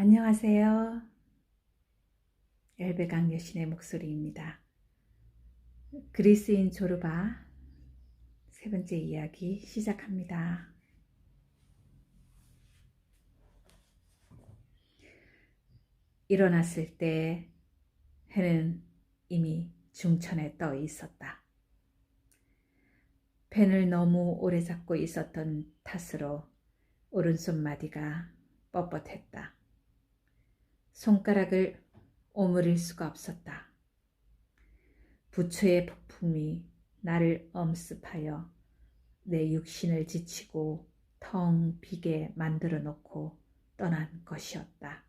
안녕하세요. 엘베강 여신의 목소리입니다. 그리스인 조르바 세 번째 이야기 시작합니다. 일어났을 때 해는 이미 중천에 떠 있었다. 펜을 너무 오래 잡고 있었던 탓으로 오른손마디가 뻣뻣했다. 손가락을 오므릴 수가 없었다. 부처의 폭풍이 나를 엄습하여 내 육신을 지치고 텅 비게 만들어 놓고 떠난 것이었다.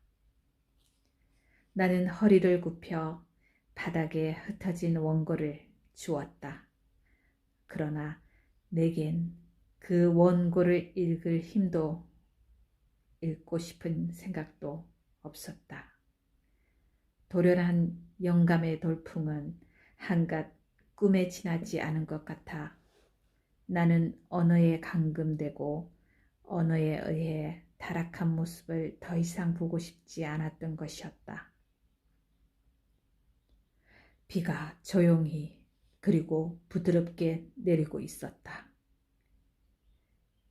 나는 허리를 굽혀 바닥에 흩어진 원고를 주었다. 그러나 내겐 그 원고를 읽을 힘도 읽고 싶은 생각도 없었다. 도련한 영감의 돌풍은 한갓 꿈에 지나지 않은 것 같아 나는 언어에 감금되고 언어에 의해 타락한 모습을 더 이상 보고 싶지 않았던 것이었다. 비가 조용히 그리고 부드럽게 내리고 있었다.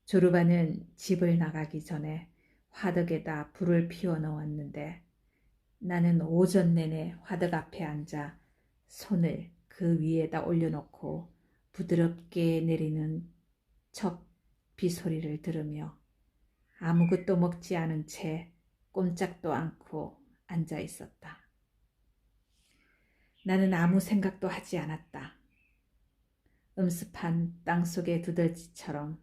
조르바는 집을 나가기 전에 화덕에다 불을 피워 넣었는데 나는 오전 내내 화덕 앞에 앉아 손을 그 위에다 올려놓고 부드럽게 내리는 첫 비 소리를 들으며 아무것도 먹지 않은 채 꼼짝도 않고 앉아 있었다. 나는 아무 생각도 하지 않았다. 음습한 땅속의 두더지처럼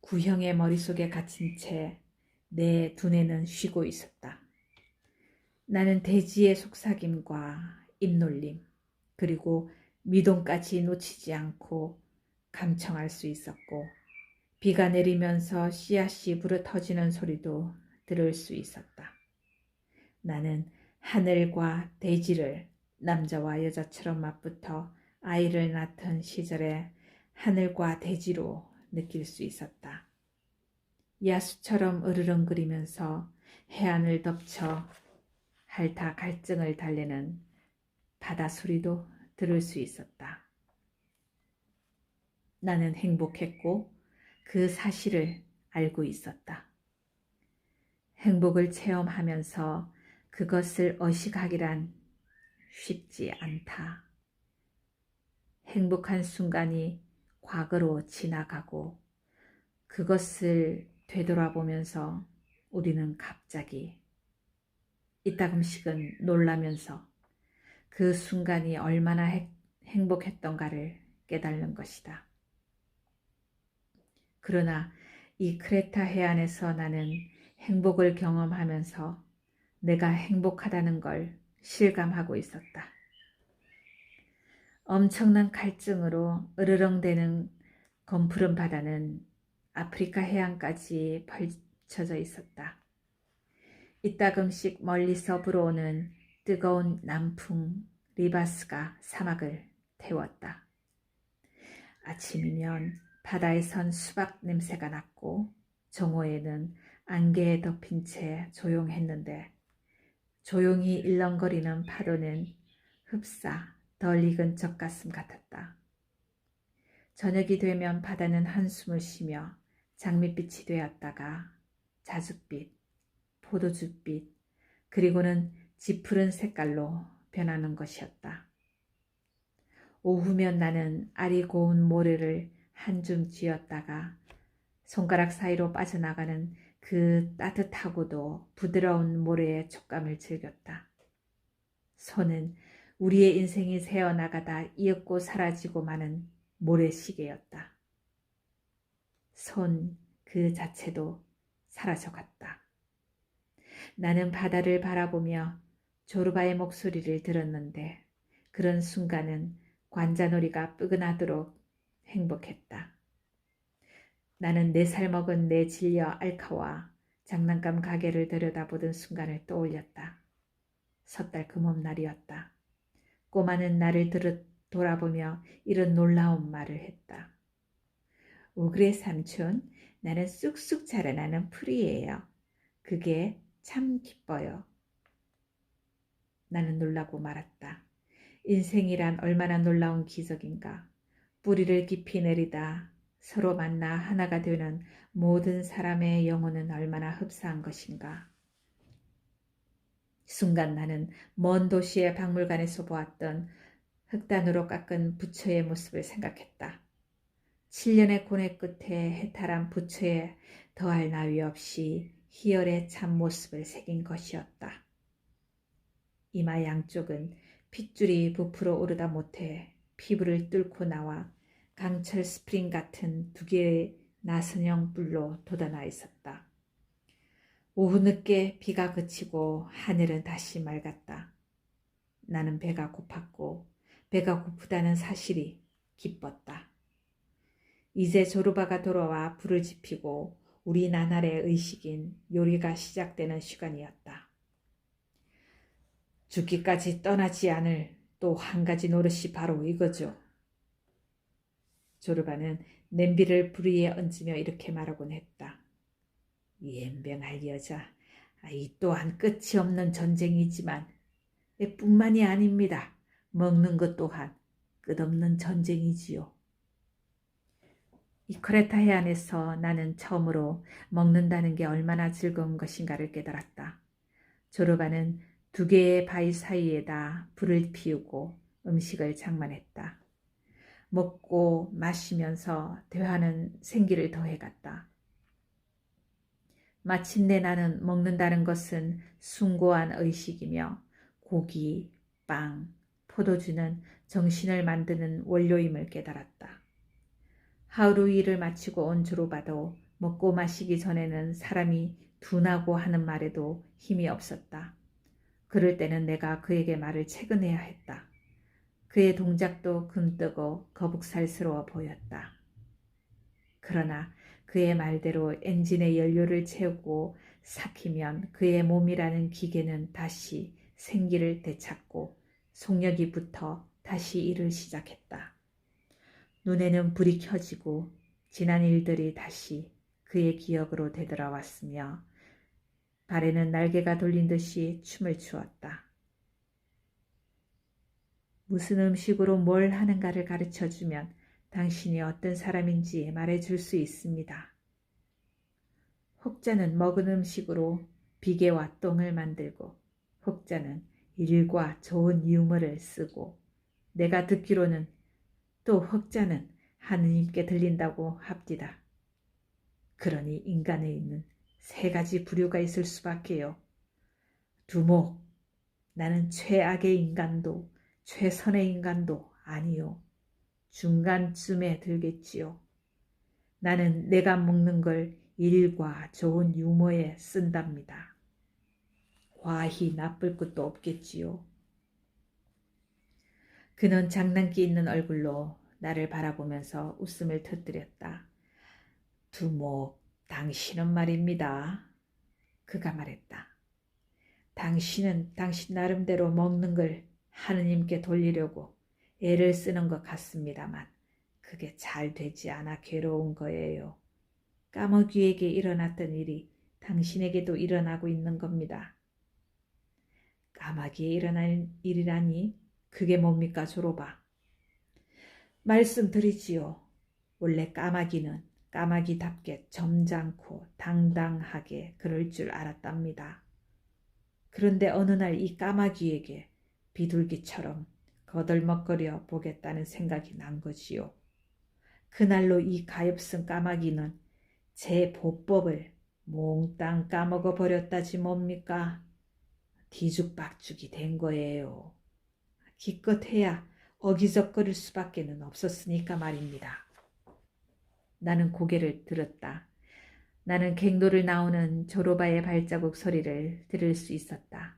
구형의 머릿속에 갇힌 채 내 두뇌는 쉬고 있었다. 나는 대지의 속삭임과 입놀림 그리고 미동까지 놓치지 않고 감청할 수 있었고 비가 내리면서 씨앗이 부러터지는 소리도 들을 수 있었다. 나는 하늘과 대지를 남자와 여자처럼 맞붙어 아이를 낳던 시절에 하늘과 대지로 느낄 수 있었다. 야수처럼 으르렁거리면서 해안을 덮쳐 할타 갈증을 달래는 바다 소리도 들을 수 있었다. 나는 행복했고 그 사실을 알고 있었다. 행복을 체험하면서 그것을 의식하기란 쉽지 않다. 행복한 순간이 과거로 지나가고 그것을 되돌아보면서 우리는 갑자기 이따금씩은 놀라면서 그 순간이 얼마나 행복했던가를 깨닫는 것이다. 그러나 이 크레타 해안에서 나는 행복을 경험하면서 내가 행복하다는 걸 실감하고 있었다. 엄청난 갈증으로 으르렁대는 검푸른 바다는 아프리카 해안까지 펼쳐져 있었다. 이따금씩 멀리서 불어오는 뜨거운 남풍 리바스가 사막을 태웠다. 아침이면 바다에선 수박 냄새가 났고 정오에는 안개에 덮인 채 조용했는데 조용히 일렁거리는 파도는 흡사 덜 익은 젖가슴 같았다. 저녁이 되면 바다는 한숨을 쉬며 장밋빛이 되었다가 자줏빛, 포도주빛, 그리고는 짙푸른 색깔로 변하는 것이었다. 오후면 나는 알이 고운 모래를 한 줌 쥐었다가 손가락 사이로 빠져나가는 그 따뜻하고도 부드러운 모래의 촉감을 즐겼다. 손은 우리의 인생이 새어나가다 이윽고 사라지고 마는 모래시계였다. 손 그 자체도 사라져갔다. 나는 바다를 바라보며 조르바의 목소리를 들었는데 그런 순간은 관자놀이가 쁘근하도록 행복했다. 나는 4살 먹은 내 진려 알카와 장난감 가게를 들여다보던 순간을 떠올렸다. 섣달 금음날이었다. 꼬마는 나를 돌아보며 이런 놀라운 말을 했다. 오그레 삼촌, 나는 쑥쑥 자라나는 풀이에요. 그게 참 기뻐요. 나는 놀라고 말았다. 인생이란 얼마나 놀라운 기적인가. 뿌리를 깊이 내리다 서로 만나 하나가 되는 모든 사람의 영혼은 얼마나 흡사한 것인가. 순간 나는 먼 도시의 박물관에서 보았던 흑단으로 깎은 부처의 모습을 생각했다. 7년의 고뇌 끝에 해탈한 부처에 더할 나위 없이 희열의 참모습을 새긴 것이었다. 이마 양쪽은 핏줄이 부풀어 오르다 못해 피부를 뚫고 나와 강철 스프링 같은 두 개의 나선형 뿔로 돋아나 있었다. 오후 늦게 비가 그치고 하늘은 다시 맑았다. 나는 배가 고팠고 배가 고프다는 사실이 기뻤다. 이제 조르바가 돌아와 불을 지피고 우리 나날의 의식인 요리가 시작되는 시간이었다. 죽기까지 떠나지 않을 또 한 가지 노릇이 바로 이거죠. 조르바는 냄비를 불 위에 얹으며 이렇게 말하곤 했다. 연병할 여자, 이 또한 끝이 없는 전쟁이지만 뿐만이 아닙니다. 먹는 것 또한 끝없는 전쟁이지요. 이 크레타 해안에서 나는 처음으로 먹는다는 게 얼마나 즐거운 것인가를 깨달았다. 조르바는 두 개의 바위 사이에다 불을 피우고 음식을 장만했다. 먹고 마시면서 대화는 생기를 더해갔다. 마침내 나는 먹는다는 것은 숭고한 의식이며 고기, 빵, 포도주는 정신을 만드는 원료임을 깨달았다. 하루 일을 마치고 온 조르바도 먹고 마시기 전에는 사람이 둔하고 하는 말에도 힘이 없었다. 그럴 때는 내가 그에게 말을 채근해야 했다. 그의 동작도 금뜨고 거북살스러워 보였다. 그러나 그의 말대로 엔진에 연료를 채우고 삭히면 그의 몸이라는 기계는 다시 생기를 되찾고 속력이 붙어 다시 일을 시작했다. 눈에는 불이 켜지고 지난 일들이 다시 그의 기억으로 되돌아왔으며 발에는 날개가 돌린 듯이 춤을 추었다. 무슨 음식으로 뭘 하는가를 가르쳐주면 당신이 어떤 사람인지 말해줄 수 있습니다. 혹자는 먹은 음식으로 비계와 똥을 만들고 혹자는 일과 좋은 유머를 쓰고 내가 듣기로는 또 혹자는 하느님께 들린다고 합디다. 그러니 인간에 있는 세 가지 부류가 있을 수밖에요. 두목, 나는 최악의 인간도 최선의 인간도 아니요. 중간쯤에 들겠지요. 나는 내가 먹는 걸 일과 좋은 유머에 쓴답니다. 과히 나쁠 것도 없겠지요. 그는 장난기 있는 얼굴로 나를 바라보면서 웃음을 터뜨렸다. 두목, 당신은 말입니다. 그가 말했다. 당신은 당신 나름대로 먹는 걸 하느님께 돌리려고 애를 쓰는 것 같습니다만 그게 잘 되지 않아 괴로운 거예요. 까마귀에게 일어났던 일이 당신에게도 일어나고 있는 겁니다. 까마귀에 일어난 일이라니 그게 뭡니까 조로바? 말씀드리지요. 원래 까마귀는 까마귀답게 점잖고 당당하게 그럴 줄 알았답니다. 그런데 어느 날 이 까마귀에게 비둘기처럼 거들먹거려 보겠다는 생각이 난 거지요. 그날로 이 가엾은 까마귀는 제 보법을 몽땅 까먹어 버렸다지 뭡니까? 뒤죽박죽이 된 거예요. 기껏해야 어기적거릴 수밖에는 없었으니까 말입니다. 나는 고개를 들었다. 나는 갱도를 나오는 조로바의 발자국 소리를 들을 수 있었다.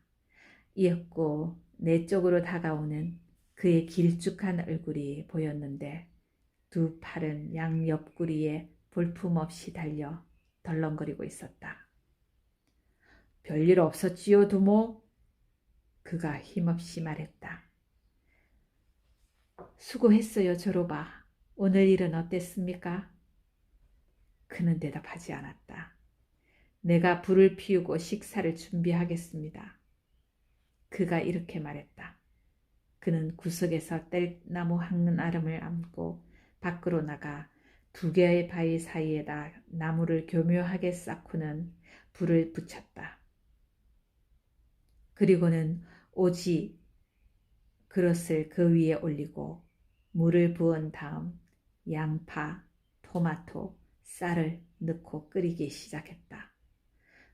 이었고 내 쪽으로 다가오는 그의 길쭉한 얼굴이 보였는데 두 팔은 양 옆구리에 볼품없이 달려 덜렁거리고 있었다. 별일 없었지요, 두모? 그가 힘없이 말했다. 수고했어요, 조로바. 오늘 일은 어땠습니까? 그는 대답하지 않았다. 내가 불을 피우고 식사를 준비하겠습니다. 그가 이렇게 말했다. 그는 구석에서 뗄나무 한 알음을 안고 밖으로 나가 두 개의 바위 사이에다 나무를 교묘하게 쌓고는 불을 붙였다. 그리고는 오지 그릇을 그 위에 올리고 물을 부은 다음 양파, 토마토, 쌀을 넣고 끓이기 시작했다.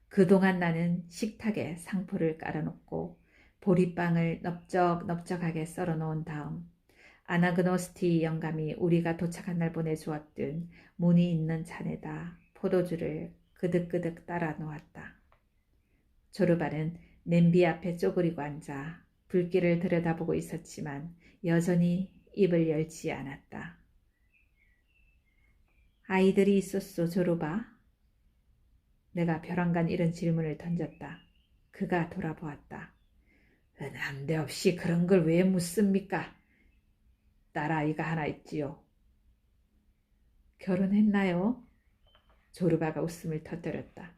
그동안 나는 식탁에 상포를 깔아놓고 보리빵을 넓적넓적하게 썰어놓은 다음 아나그노스티 영감이 우리가 도착한 날 보내주었던 무늬 있는 잔에다 포도주를 그득그득 따라 놓았다. 조르바는 냄비 앞에 쪼그리고 앉아 불길을 들여다보고 있었지만 여전히 입을 열지 않았다. 아이들이 있었소, 조르바? 내가 벼랑간 이런 질문을 던졌다. 그가 돌아보았다. 난데없이 그런 걸 왜 묻습니까? 딸아이가 하나 있지요. 결혼했나요? 조르바가 웃음을 터뜨렸다.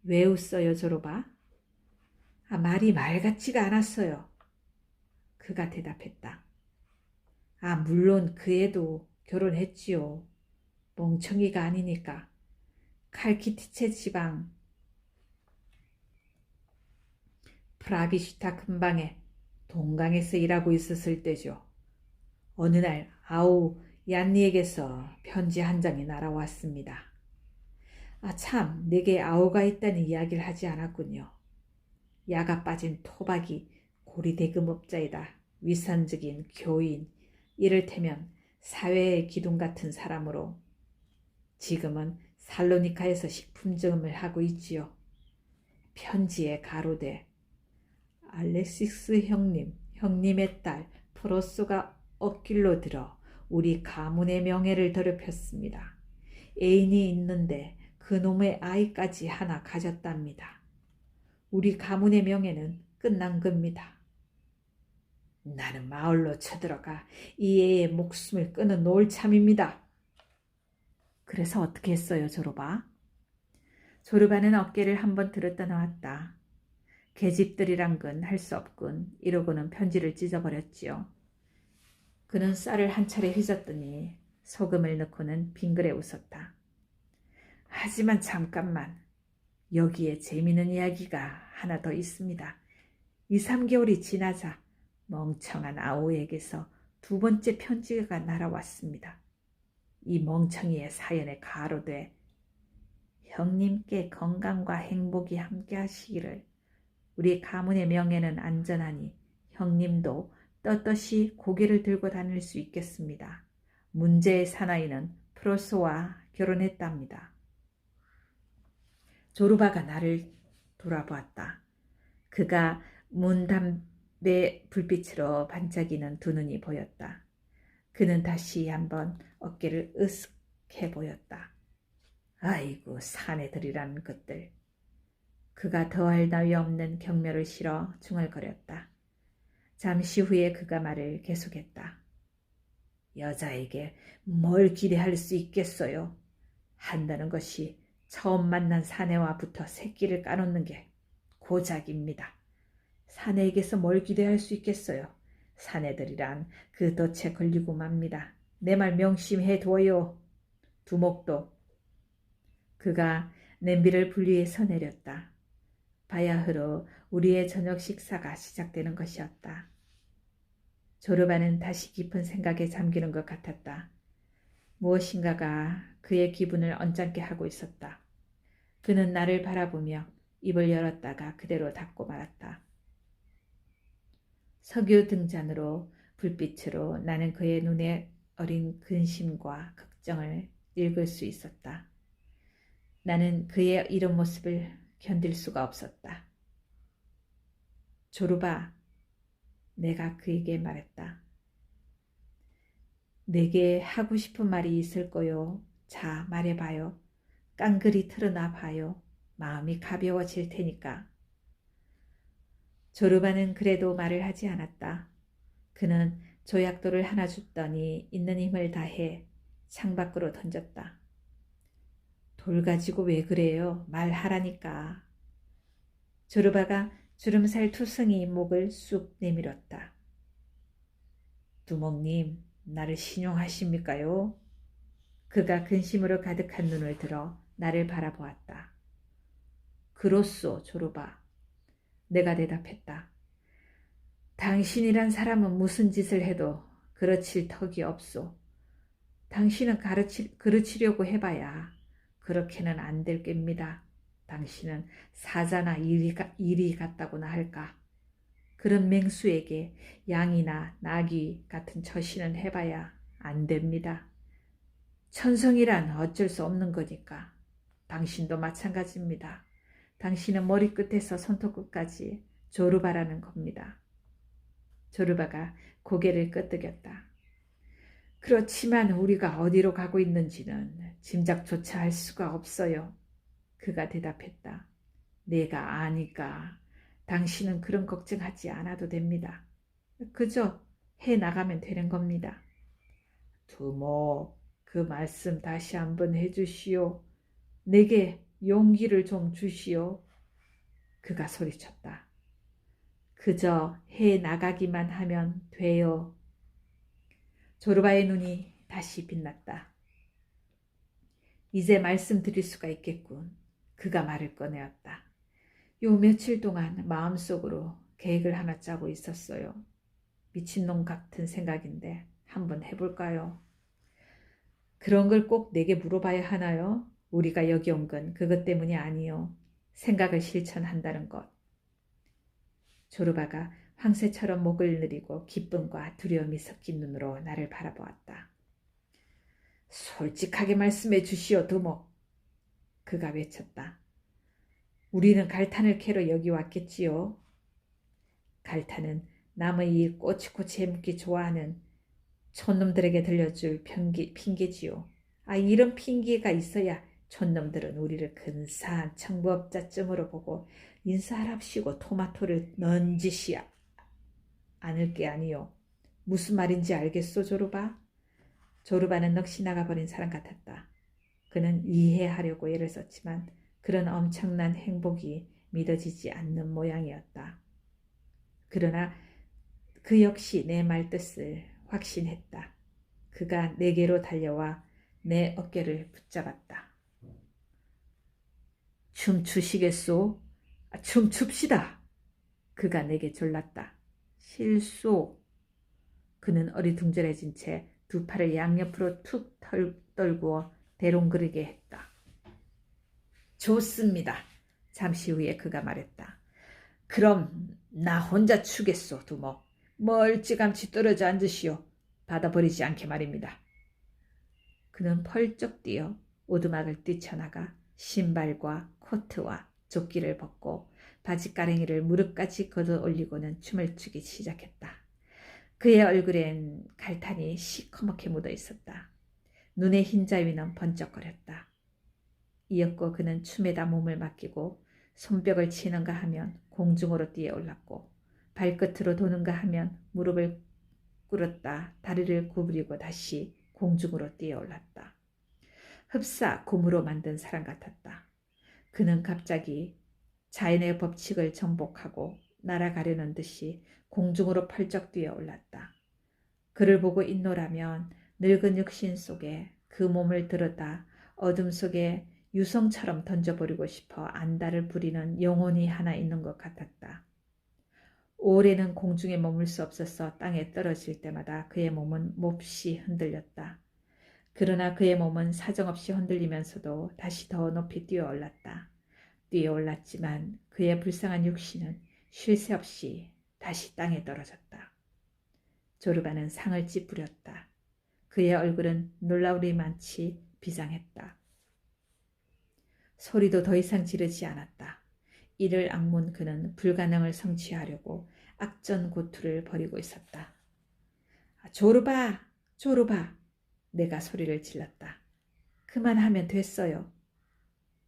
왜 웃어요, 조르바? 말이 말 같지가 않았어요. 그가 대답했다. 물론 그 애도 결혼했지요. 멍청이가 아니니까. 칼키티체 지방 프라비슈타 근방에 동강에서 일하고 있었을 때죠. 어느 날 아우 얀니에게서 편지 한 장이 날아왔습니다. 참, 내게 아우가 있다는 이야기를 하지 않았군요. 야가 빠진 토박이 고리대금업자이다. 위선적인 교인, 이를테면 사회의 기둥 같은 사람으로 지금은 살로니카에서 식품점을 하고 있지요. 편지에 가로되 알렉시스 형님의 딸 프로소가 엇길로 들어 우리 가문의 명예를 더럽혔습니다. 애인이 있는데 그놈의 아이까지 하나 가졌답니다. 우리 가문의 명예는 끝난 겁니다. 나는 마을로 쳐들어가 이 애의 목숨을 끊어 놓을 참입니다. 그래서 어떻게 했어요, 조르바? 조르바는 어깨를 한번 들었다 놨다. 계집들이란 건 할 수 없군. 이러고는 편지를 찢어버렸지요. 그는 쌀을 한 차례 휘젓더니 소금을 넣고는 빙그레 웃었다. 하지만 잠깐만. 여기에 재미있는 이야기가 하나 더 있습니다. 2, 3개월이 지나자 멍청한 아오에게서 두 번째 편지가 날아왔습니다. 이 멍청이의 사연에 가로되 형님께 건강과 행복이 함께 하시기를. 우리 가문의 명예는 안전하니 형님도 떳떳이 고개를 들고 다닐 수 있겠습니다. 문제의 사나이는 프로소와 결혼했답니다. 조르바가 나를 돌아보았다. 그가 문담배 불빛으로 반짝이는 두 눈이 보였다. 그는 다시 한번 어깨를 으쓱해 보였다. 아이고 사내들이라는 것들. 그가 더할 나위 없는 경멸을 실어 중얼거렸다. 잠시 후에 그가 말을 계속했다. 여자에게 뭘 기대할 수 있겠어요? 한다는 것이 처음 만난 사내와부터 새끼를 까놓는 게 고작입니다. 사내에게서 뭘 기대할 수 있겠어요? 사내들이란 그 덫에 걸리고 맙니다. 내 말 명심해 둬요. 두목도. 그가 냄비를 분리해서 내렸다. 바야흐로 우리의 저녁 식사가 시작되는 것이었다. 조르바는 다시 깊은 생각에 잠기는 것 같았다. 무엇인가가 그의 기분을 언짢게 하고 있었다. 그는 나를 바라보며 입을 열었다가 그대로 닫고 말았다. 석유 등잔으로 불빛으로 나는 그의 눈에 어린 근심과 걱정을 읽을 수 있었다. 나는 그의 이런 모습을 견딜 수가 없었다. 조르바, 내가 그에게 말했다. 내게 하고 싶은 말이 있을 거요. 자, 말해봐요. 깡그리 틀어놔 봐요. 마음이 가벼워질 테니까. 조르바는 그래도 말을 하지 않았다. 그는 조약돌을 하나 줬더니 있는 힘을 다해 창밖으로 던졌다. 돌 가지고 왜 그래요? 말하라니까. 조르바가 주름살 투성이 목을 쑥 내밀었다. 두목님, 나를 신용하십니까요? 그가 근심으로 가득한 눈을 들어 나를 바라보았다. 그렇소, 조르바. 내가 대답했다. 당신이란 사람은 무슨 짓을 해도 그르칠 턱이 없소. 당신은 그르치려고 해봐야 그렇게는 안 될 겁니다. 당신은 사자나 이리 같다고나 할까. 그런 맹수에게 양이나 나귀 같은 처신은 해봐야 안 됩니다. 천성이란 어쩔 수 없는 거니까. 당신도 마찬가지입니다. 당신은 머리끝에서 손톱끝까지 조르바라는 겁니다. 조르바가 고개를 끄덕였다. 그렇지만 우리가 어디로 가고 있는지는 짐작조차 할 수가 없어요. 그가 대답했다. 내가 아니까 당신은 그런 걱정하지 않아도 됩니다. 그저 해 나가면 되는 겁니다. 두목, 그 말씀 다시 한번 해주시오. 내게 용기를 좀 주시오. 그가 소리쳤다. 그저 해 나가기만 하면 돼요. 조르바의 눈이 다시 빛났다. 이제 말씀드릴 수가 있겠군. 그가 말을 꺼내었다. 요 며칠 동안 마음속으로 계획을 하나 짜고 있었어요. 미친놈 같은 생각인데 한번 해볼까요? 그런 걸 꼭 내게 물어봐야 하나요? 우리가 여기 온 건 그것 때문이 아니요. 생각을 실천한다는 것. 조르바가 황새처럼 목을 내리고 기쁨과 두려움이 섞인 눈으로 나를 바라보았다. 솔직하게 말씀해 주시오, 두목. 그가 외쳤다. 우리는 갈탄을 캐러 여기 왔겠지요. 갈탄은 남의 일 꼬치꼬치 해먹기 좋아하는 촌놈들에게 들려줄 핑계지요. 이런 핑계가 있어야 촌놈들은 우리를 근사한 청부업자쯤으로 보고 인사하랍시고 토마토를 넌지시 않을 게 아니요. 무슨 말인지 알겠소, 조르바? 조르바는 넋이 나가버린 사람 같았다. 그는 이해하려고 애를 썼지만 그런 엄청난 행복이 믿어지지 않는 모양이었다. 그러나 그 역시 내 말뜻을 확신했다. 그가 내게로 달려와 내 어깨를 붙잡았다. 춤추시겠소? 춤춥시다. 그가 내게 졸랐다. 실소. 그는 어리둥절해진 채 두 팔을 양옆으로 툭 떨구어 대롱그르게 했다. 좋습니다. 잠시 후에 그가 말했다. 그럼 나 혼자 추겠소, 두목. 멀찌감치 떨어져 앉으시오. 받아버리지 않게 말입니다. 그는 펄쩍 뛰어 오두막을 뛰쳐나가 신발과 코트와 조끼를 벗고 바지가랭이를 무릎까지 걷어 올리고는 춤을 추기 시작했다. 그의 얼굴엔 갈탄이 시커멓게 묻어 있었다. 눈의 흰자위는 번쩍거렸다. 이윽고 그는 춤에다 몸을 맡기고 손뼉을 치는가 하면 공중으로 뛰어올랐고 발끝으로 도는가 하면 무릎을 꿇었다 다리를 구부리고 다시 공중으로 뛰어올랐다. 흡사 고무로 만든 사람 같았다. 그는 갑자기 자연의 법칙을 정복하고 날아가려는 듯이 공중으로 펄쩍 뛰어올랐다. 그를 보고 있노라면 늙은 육신 속에 그 몸을 들어다 어둠 속에 유성처럼 던져버리고 싶어 안달을 부리는 영혼이 하나 있는 것 같았다. 오래는 공중에 머물 수 없어서 땅에 떨어질 때마다 그의 몸은 몹시 흔들렸다. 그러나 그의 몸은 사정없이 흔들리면서도 다시 더 높이 뛰어올랐다. 뛰어올랐지만 그의 불쌍한 육신은 쉴 새 없이 다시 땅에 떨어졌다. 조르바는 상을 찌푸렸다. 그의 얼굴은 놀라우리만치 비장했다. 소리도 더 이상 지르지 않았다. 이를 악문 그는 불가능을 성취하려고 악전고투를 벌이고 있었다. 조르바! 조르바! 내가 소리를 질렀다. 그만하면 됐어요.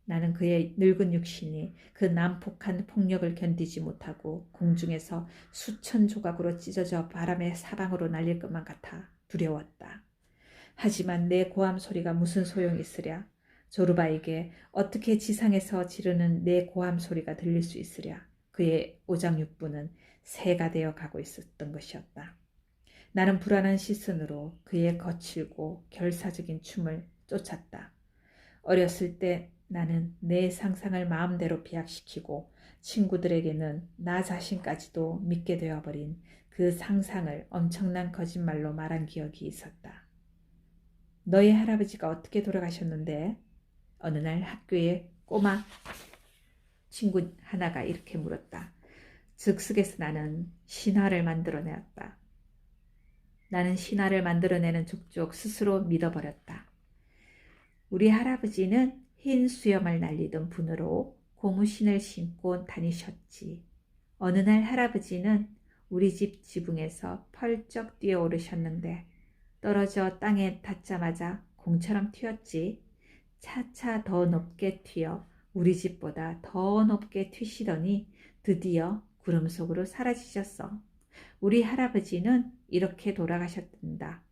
나는 그의 늙은 육신이 그 난폭한 폭력을 견디지 못하고 공중에서 수천 조각으로 찢어져 바람의 사방으로 날릴 것만 같아 두려웠다. 하지만 내 고함 소리가 무슨 소용이 있으랴. 조르바에게 어떻게 지상에서 지르는 내 고함 소리가 들릴 수 있으랴. 그의 오장육부는 새가 되어 가고 있었던 것이었다. 나는 불안한 시선으로 그의 거칠고 결사적인 춤을 쫓았다. 어렸을 때 나는 내 상상을 마음대로 비약시키고 친구들에게는 나 자신까지도 믿게 되어버린 그 상상을 엄청난 거짓말로 말한 기억이 있었다. 너희 할아버지가 어떻게 돌아가셨는데? 어느 날 학교에 꼬마 친구 하나가 이렇게 물었다. 즉석에서 나는 신화를 만들어내었다. 나는 신화를 만들어내는 족족 스스로 믿어버렸다. 우리 할아버지는 흰 수염을 날리던 분으로 고무신을 신고 다니셨지. 어느 날 할아버지는 우리 집 지붕에서 펄쩍 뛰어오르셨는데 떨어져 땅에 닿자마자 공처럼 튀었지. 차차 더 높게 튀어 우리 집보다 더 높게 튀시더니 드디어 구름 속으로 사라지셨어. 우리 할아버지는 이렇게 돌아가셨단다.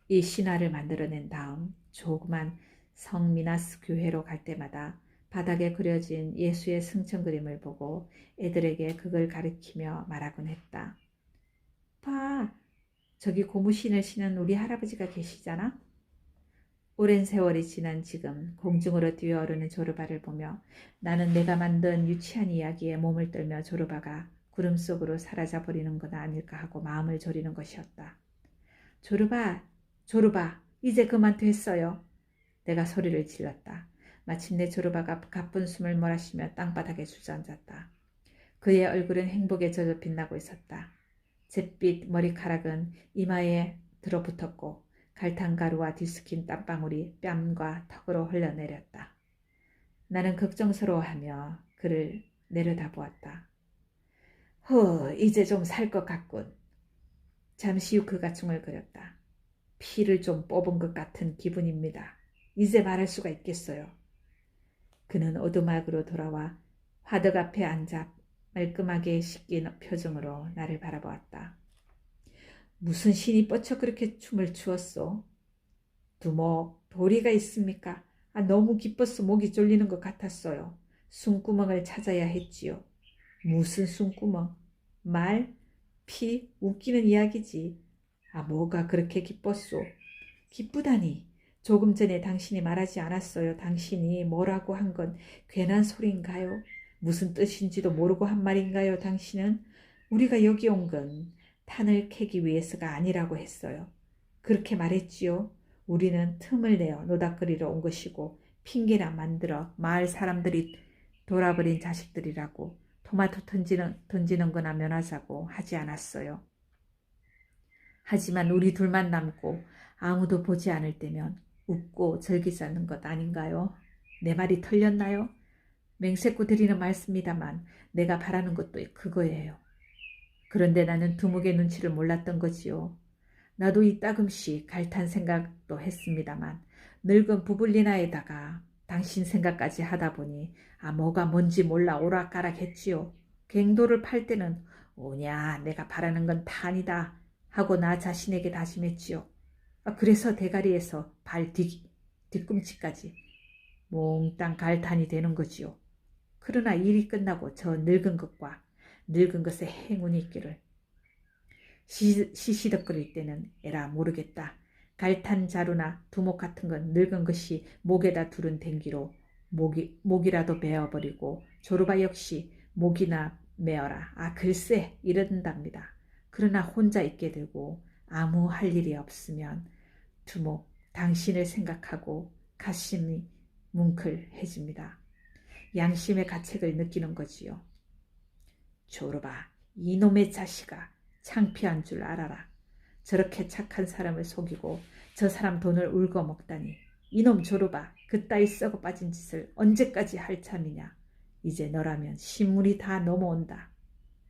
이 신화를 만들어낸 다음 조그만 성미나스 교회로 갈 때마다 바닥에 그려진 예수의 승천 그림을 보고 애들에게 그걸 가리키며 말하곤 했다. 봐, 저기 고무신을 신은 우리 할아버지가 계시잖아? 오랜 세월이 지난 지금 공중으로 뛰어오르는 조르바를 보며 나는 내가 만든 유치한 이야기에 몸을 떨며 조르바가 구름 속으로 사라져버리는 건 아닐까 하고 마음을 졸이는 것이었다. 조르바, 조르바, 이제 그만 됐어요. 내가 소리를 질렀다. 마침내 조르바가 가쁜 숨을 몰아쉬며 땅바닥에 주저앉았다. 그의 얼굴은 행복에 젖어 빛나고 있었다. 잿빛 머리카락은 이마에 들어붙었고 갈탄가루와 뒤스킨 땀방울이 뺨과 턱으로 흘러내렸다. 나는 걱정스러워하며 그를 내려다보았다. 이제 좀 살 것 같군. 잠시 후 그가 중얼거렸다. 피를 좀 뽑은 것 같은 기분입니다. 이제 말할 수가 있겠어요. 그는 오두막으로 돌아와 화덕 앞에 앉아 말끔하게 씻긴 표정으로 나를 바라보았다. 무슨 신이 뻗쳐 그렇게 춤을 추었소? 두목, 도리가 있습니까? 너무 기뻐서 목이 졸리는 것 같았어요. 숨구멍을 찾아야 했지요. 무슨 숨구멍? 말? 피? 웃기는 이야기지. 뭐가 그렇게 기뻤소? 기쁘다니. 조금 전에 당신이 말하지 않았어요. 당신이 뭐라고 한 건 괜한 소리인가요? 무슨 뜻인지도 모르고 한 말인가요? 당신은 우리가 여기 온 건 탄을 캐기 위해서가 아니라고 했어요. 그렇게 말했지요. 우리는 틈을 내어 노닥거리러 온 것이고 핑계나 만들어 마을 사람들이 돌아버린 자식들이라고 토마토 던지는 거나 면하자고 하지 않았어요. 하지만 우리 둘만 남고 아무도 보지 않을 때면 웃고 즐기자는 것 아닌가요? 내 말이 틀렸나요? 맹세코 드리는 말씀입니다만 내가 바라는 것도 그거예요. 그런데 나는 두목의 눈치를 몰랐던 거지요. 나도 이따금씩 갈탄 생각도 했습니다만 늙은 부블리나에다가 당신 생각까지 하다 보니 뭐가 뭔지 몰라 오락가락 했지요. 갱도를 팔 때는 오냐 내가 바라는 건 탄이다 하고 나 자신에게 다짐했지요. 그래서 대가리에서 발 뒤꿈치까지 몽땅 갈탄이 되는 거지요. 그러나 일이 끝나고 저 늙은 것과 늙은 것의 행운이 있기를. 시시덕거릴 때는 에라 모르겠다. 갈탄 자루나 두목 같은 건 늙은 것이 목에다 두른 댕기로 목이라도 베어버리고 조르바 역시 목이나 메어라. 글쎄 이런답니다. 그러나 혼자 있게 되고 아무 할 일이 없으면 두목 당신을 생각하고 가슴이 뭉클해집니다. 양심의 가책을 느끼는 거지요. 조르바 이놈의 자식아 창피한 줄 알아라. 저렇게 착한 사람을 속이고 저 사람 돈을 울고 먹다니. 이놈 조르바 그따위 썩어 빠진 짓을 언제까지 할 참이냐. 이제 너라면 신물이 다 넘어온다.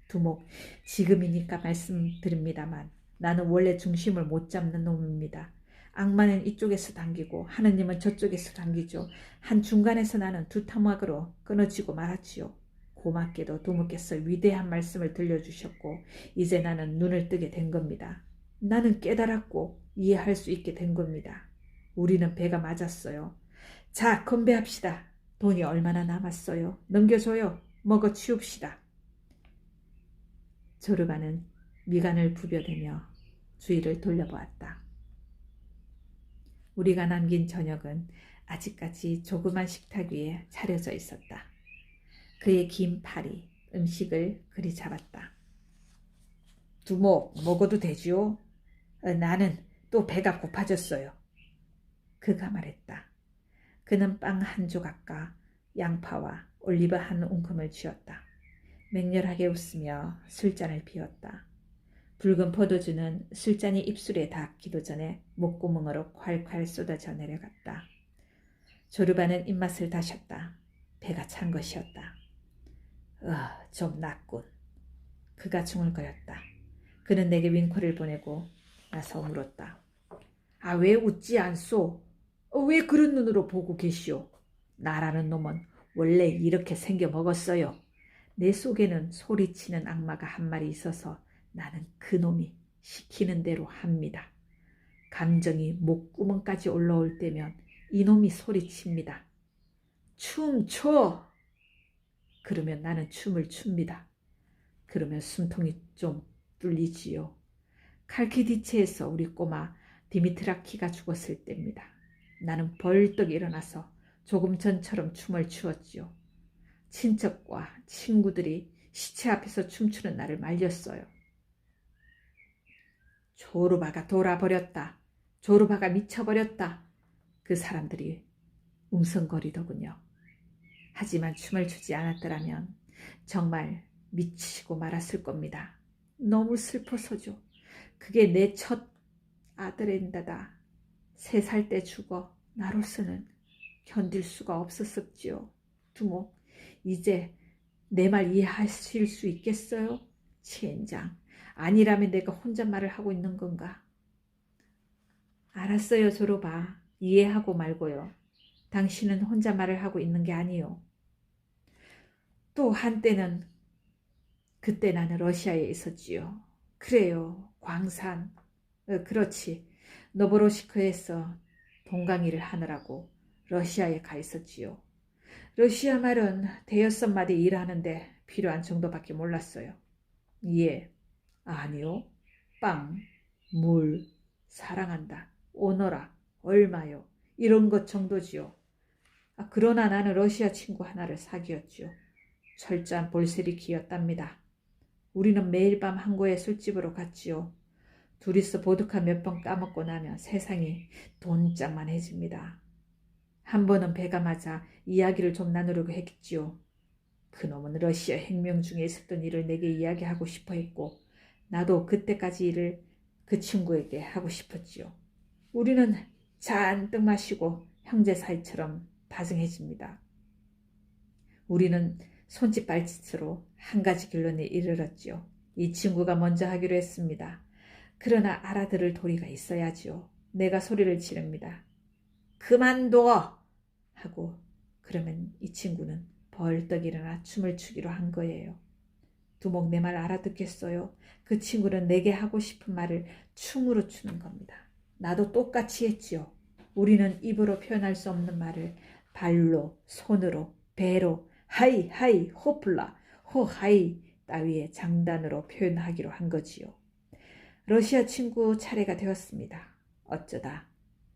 두목 지금이니까 말씀드립니다만 나는 원래 중심을 못 잡는 놈입니다. 악마는 이쪽에서 당기고 하느님은 저쪽에서 당기죠. 한중간에서 나는 두 타막으로 끊어지고 말았지요. 고맙게도 두목께서 위대한 말씀을 들려주셨고 이제 나는 눈을 뜨게 된 겁니다. 나는 깨달았고 이해할 수 있게 된 겁니다. 우리는 배가 맞았어요. 자, 건배합시다. 돈이 얼마나 남았어요? 넘겨줘요. 먹어 치웁시다. 조르바는 미간을 부벼대며 주위를 돌려보았다. 우리가 남긴 저녁은 아직까지 조그만 식탁 위에 차려져 있었다. 그의 긴 팔이 음식을 그리 잡았다. 두목 먹어도 되지요? 나는 또 배가 고파졌어요. 그가 말했다. 그는 빵 한 조각과 양파와 올리브 한 움큼을 쥐었다. 맹렬하게 웃으며 술잔을 비웠다. 붉은 포도주는 술잔이 입술에 닿기도 전에 목구멍으로 콸콸 쏟아져 내려갔다. 조르바는 입맛을 다셨다. 배가 찬 것이었다. 좀 낫군. 그가 중얼거렸다. 그는 내게 윙크를 보내고 나서 물었다. 왜 웃지 않소? 왜 그런 눈으로 보고 계시오? 나라는 놈은 원래 이렇게 생겨 먹었어요. 내 속에는 소리치는 악마가 한 마리 있어서 나는 그 놈이 시키는 대로 합니다. 감정이 목구멍까지 올라올 때면 이놈이 소리칩니다. 춤춰! 그러면 나는 춤을 춥니다. 그러면 숨통이 좀 뚫리지요. 칼키디체에서 우리 꼬마 디미트라키가 죽었을 때입니다. 나는 벌떡 일어나서 조금 전처럼 춤을 추었지요. 친척과 친구들이 시체 앞에서 춤추는 나를 말렸어요. 조르바가 돌아버렸다. 조르바가 미쳐버렸다. 그 사람들이 웅성거리더군요. 하지만 춤을 추지 않았더라면 정말 미치고 말았을 겁니다. 너무 슬퍼서죠. 그게 내 첫 아들인데다 3살 때 죽어 나로서는 견딜 수가 없었었지요. 두목, 이제 내 말 이해하실 수 있겠어요? 젠장, 아니라면 내가 혼잣말을 하고 있는 건가? 알았어요, 조르바. 이해하고 말고요. 당신은 혼잣말을 하고 있는 게 아니요. 또 한때는 그때 나는 러시아에 있었지요. 그래요, 광산. 그렇지. 노보로시크에서 동강일을 하느라고 러시아에 가 있었지요. 러시아 말은 5마디 일하는데 필요한 정도밖에 몰랐어요. 예, 아니요, 빵, 물, 사랑한다, 오너라, 얼마요, 이런 것 정도지요. 그러나 나는 러시아 친구 하나를 사귀었지요. 철저한 볼세비키였답니다. 우리는 매일 밤 한고의 술집으로 갔지요. 둘이서 보드카 몇 번 까먹고 나면 세상이 돈짝만해집니다. 한 번은 배가 맞아 이야기를 좀 나누려고 했지요. 그놈은 러시아 혁명 중에 있었던 일을 내게 이야기하고 싶어 했고 나도 그때까지 일을 그 친구에게 하고 싶었지요. 우리는 잔뜩 마시고 형제 사이처럼 다정해집니다. 우리는 손짓 발짓으로 한 가지 결론에 이르렀지요. 이 친구가 먼저 하기로 했습니다. 그러나 알아들을 도리가 있어야지요. 내가 소리를 지릅니다. 그만둬! 하고 그러면 이 친구는 벌떡 일어나 춤을 추기로 한 거예요. 두목, 내 말 알아듣겠어요? 그 친구는 내게 하고 싶은 말을 춤으로 추는 겁니다. 나도 똑같이 했지요. 우리는 입으로 표현할 수 없는 말을 발로, 손으로, 배로, 하이, 하이, 호플라, 호하이 따위의 장단으로 표현하기로 한 거지요. 러시아 친구 차례가 되었습니다. 어쩌다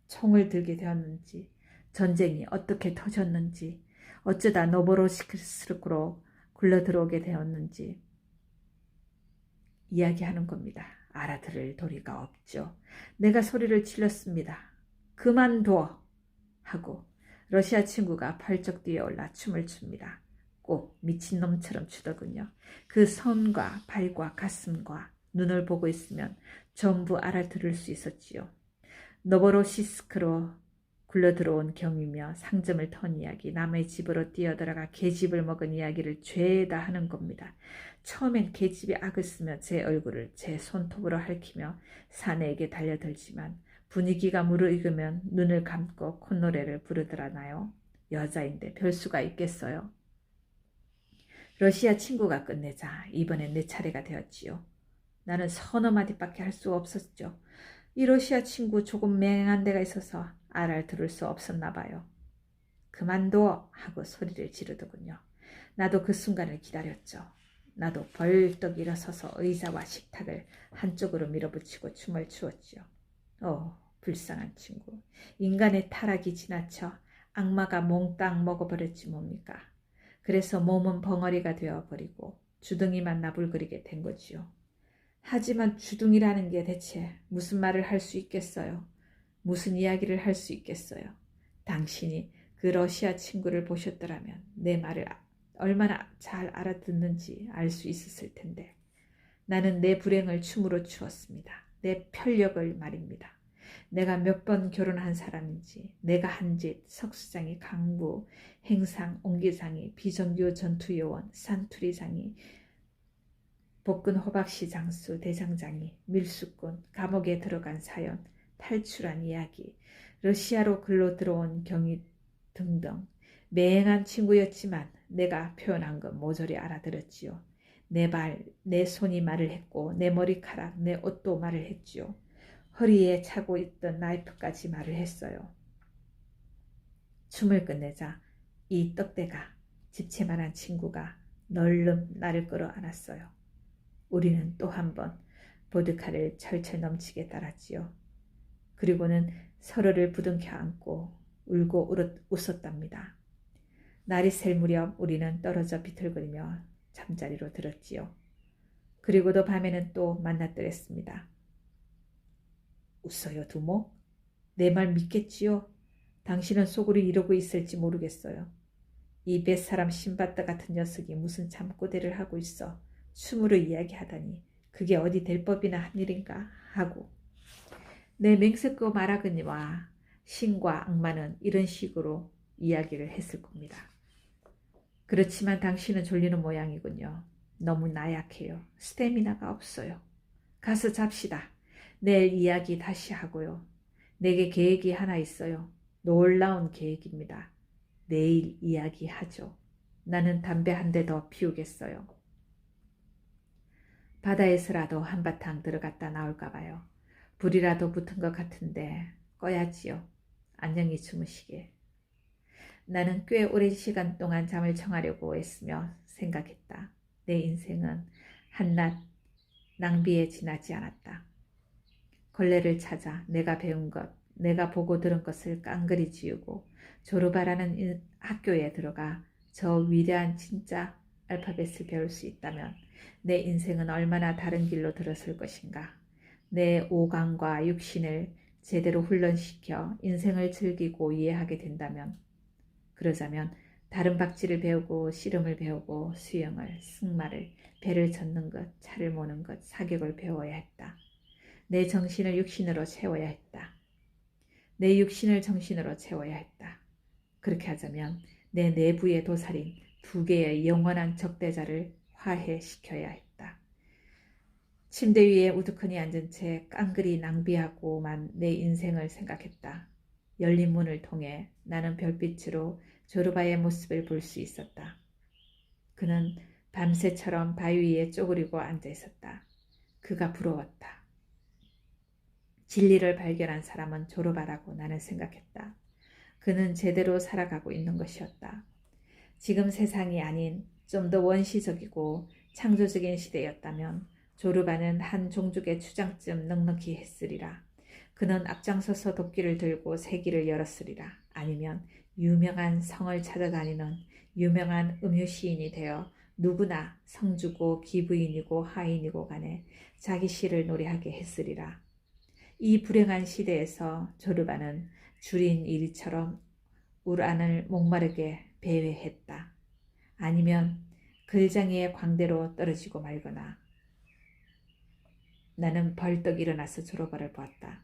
총을 들게 되었는지, 전쟁이 어떻게 터졌는지, 어쩌다 노보로시스크로 굴러들어오게 되었는지 이야기하는 겁니다. 알아들을 도리가 없죠. 내가 소리를 질렀습니다. 그만둬! 하고 러시아 친구가 펄쩍 뛰어올라 춤을 춥니다. 꼭 미친놈처럼 추더군요. 그 손과 발과 가슴과 눈을 보고 있으면 전부 알아들을 수 있었지요. 노보로시스크로 굴러들어온 경위며 상점을 턴 이야기, 남의 집으로 뛰어들어가 개집을 먹은 이야기를 죄다 하는 겁니다. 처음엔 개집이 악을 쓰며 제 얼굴을 제 손톱으로 핥히며 사내에게 달려들지만 분위기가 무르익으면 눈을 감고 콧노래를 부르더라나요. 여자인데 별수가 있겠어요. 러시아 친구가 끝내자 이번엔 내 차례가 되었지요. 나는 서너 마디밖에 할 수 없었죠. 이 러시아 친구 조금 맹한 데가 있어서 알아들을 수 없었나 봐요. 그만둬 하고 소리를 지르더군요. 나도 그 순간을 기다렸죠. 나도 벌떡 일어서서 의자와 식탁을 한쪽으로 밀어붙이고 춤을 추었지요. 불쌍한 친구. 인간의 타락이 지나쳐 악마가 몽땅 먹어버렸지 뭡니까. 그래서 몸은 벙어리가 되어버리고 주둥이만 나불거리게 된 거지요. 하지만 주둥이라는 게 대체 무슨 말을 할 수 있겠어요? 무슨 이야기를 할 수 있겠어요? 당신이 그 러시아 친구를 보셨더라면 내 말을 얼마나 잘 알아듣는지 알 수 있었을 텐데. 나는 내 불행을 춤으로 추었습니다. 내 편력을 말입니다. 내가 몇 번 결혼한 사람인지, 내가 한 짓, 석수장이 강부, 행상, 옹기장이, 비정규 전투요원, 산투리장이, 복근 호박씨 장수, 대장장이, 밀수꾼, 감옥에 들어간 사연, 탈출한 이야기, 러시아로 글로 들어온 경위 등등. 맹한 친구였지만 내가 표현한 건 모조리 알아들었지요. 내 발, 내 손이 말을 했고 내 머리카락, 내 옷도 말을 했지요. 허리에 차고 있던 나이프까지 말을 했어요. 춤을 끝내자 이 떡대가 집채만한 친구가 널름 나를 끌어안았어요. 우리는 또 한 번 보드카를 철철 넘치게 따랐지요. 그리고는 서로를 부둥켜 안고 울고 웃었답니다. 날이 셀 무렵 우리는 떨어져 비틀거리며 잠자리로 들었지요. 그리고도 밤에는 또 만났더랬습니다. 웃어요, 두목? 내 말 믿겠지요? 당신은 속으로 이러고 있을지 모르겠어요. 이 뱃사람 신밧드 같은 녀석이 무슨 잠꼬대를 하고 있어 춤으로 이야기하다니 그게 어디 될 법이나 한 일인가 하고. 내 맹세코 마라그니와 신과 악마는 이런 식으로 이야기를 했을 겁니다. 그렇지만 당신은 졸리는 모양이군요. 너무 나약해요. 스태미나가 없어요. 가서 잡시다. 내일 이야기 다시 하고요. 내게 계획이 하나 있어요. 놀라운 계획입니다. 내일 이야기하죠. 나는 담배 한 대 더 피우겠어요. 바다에서라도 한바탕 들어갔다 나올까 봐요. 불이라도 붙은 것 같은데 꺼야지요. 안녕히 주무시게. 나는 꽤 오랜 시간 동안 잠을 청하려고 애쓰며 생각했다. 내 인생은 한낱 낭비에 지나지 않았다. 걸레를 찾아 내가 배운 것, 내가 보고 들은 것을 깡그리 지우고 조르바라는 학교에 들어가 저 위대한 진짜 알파벳을 배울 수 있다면 내 인생은 얼마나 다른 길로 들었을 것인가. 내 오감과 육신을 제대로 훈련시켜 인생을 즐기고 이해하게 된다면, 그러자면 다른 박질을 배우고 씨름을 배우고 수영을, 승마를, 배를 젓는 것, 차를 모는 것, 사격을 배워야 했다. 내 정신을 육신으로 채워야 했다. 내 육신을 정신으로 채워야 했다. 그렇게 하자면 내 내부의 도살인 두 개의 영원한 적대자를 화해시켜야 했다. 침대 위에 우두커니 앉은 채 깡그리 낭비하고만 내 인생을 생각했다. 열린 문을 통해 나는 별빛으로 조르바의 모습을 볼 수 있었다. 그는 밤새처럼 바위 위에 쪼그리고 앉아 있었다. 그가 부러웠다. 진리를 발견한 사람은 조르바라고 나는 생각했다. 그는 제대로 살아가고 있는 것이었다. 지금 세상이 아닌 좀 더 원시적이고 창조적인 시대였다면 조르바는 한 종족의 추장쯤 넉넉히 했으리라. 그는 앞장서서 도끼를 들고 세기를 열었으리라. 아니면 유명한 성을 찾아다니는 유명한 음유시인이 되어 누구나 성주고 기부인이고 하인이고 간에 자기 시를 노래하게 했으리라. 이 불행한 시대에서 조르바는 줄인 이리처럼 울 안을 목마르게 배회했다. 아니면 글장이의 광대로 떨어지고 말거나. 나는 벌떡 일어나서 조르바를 보았다.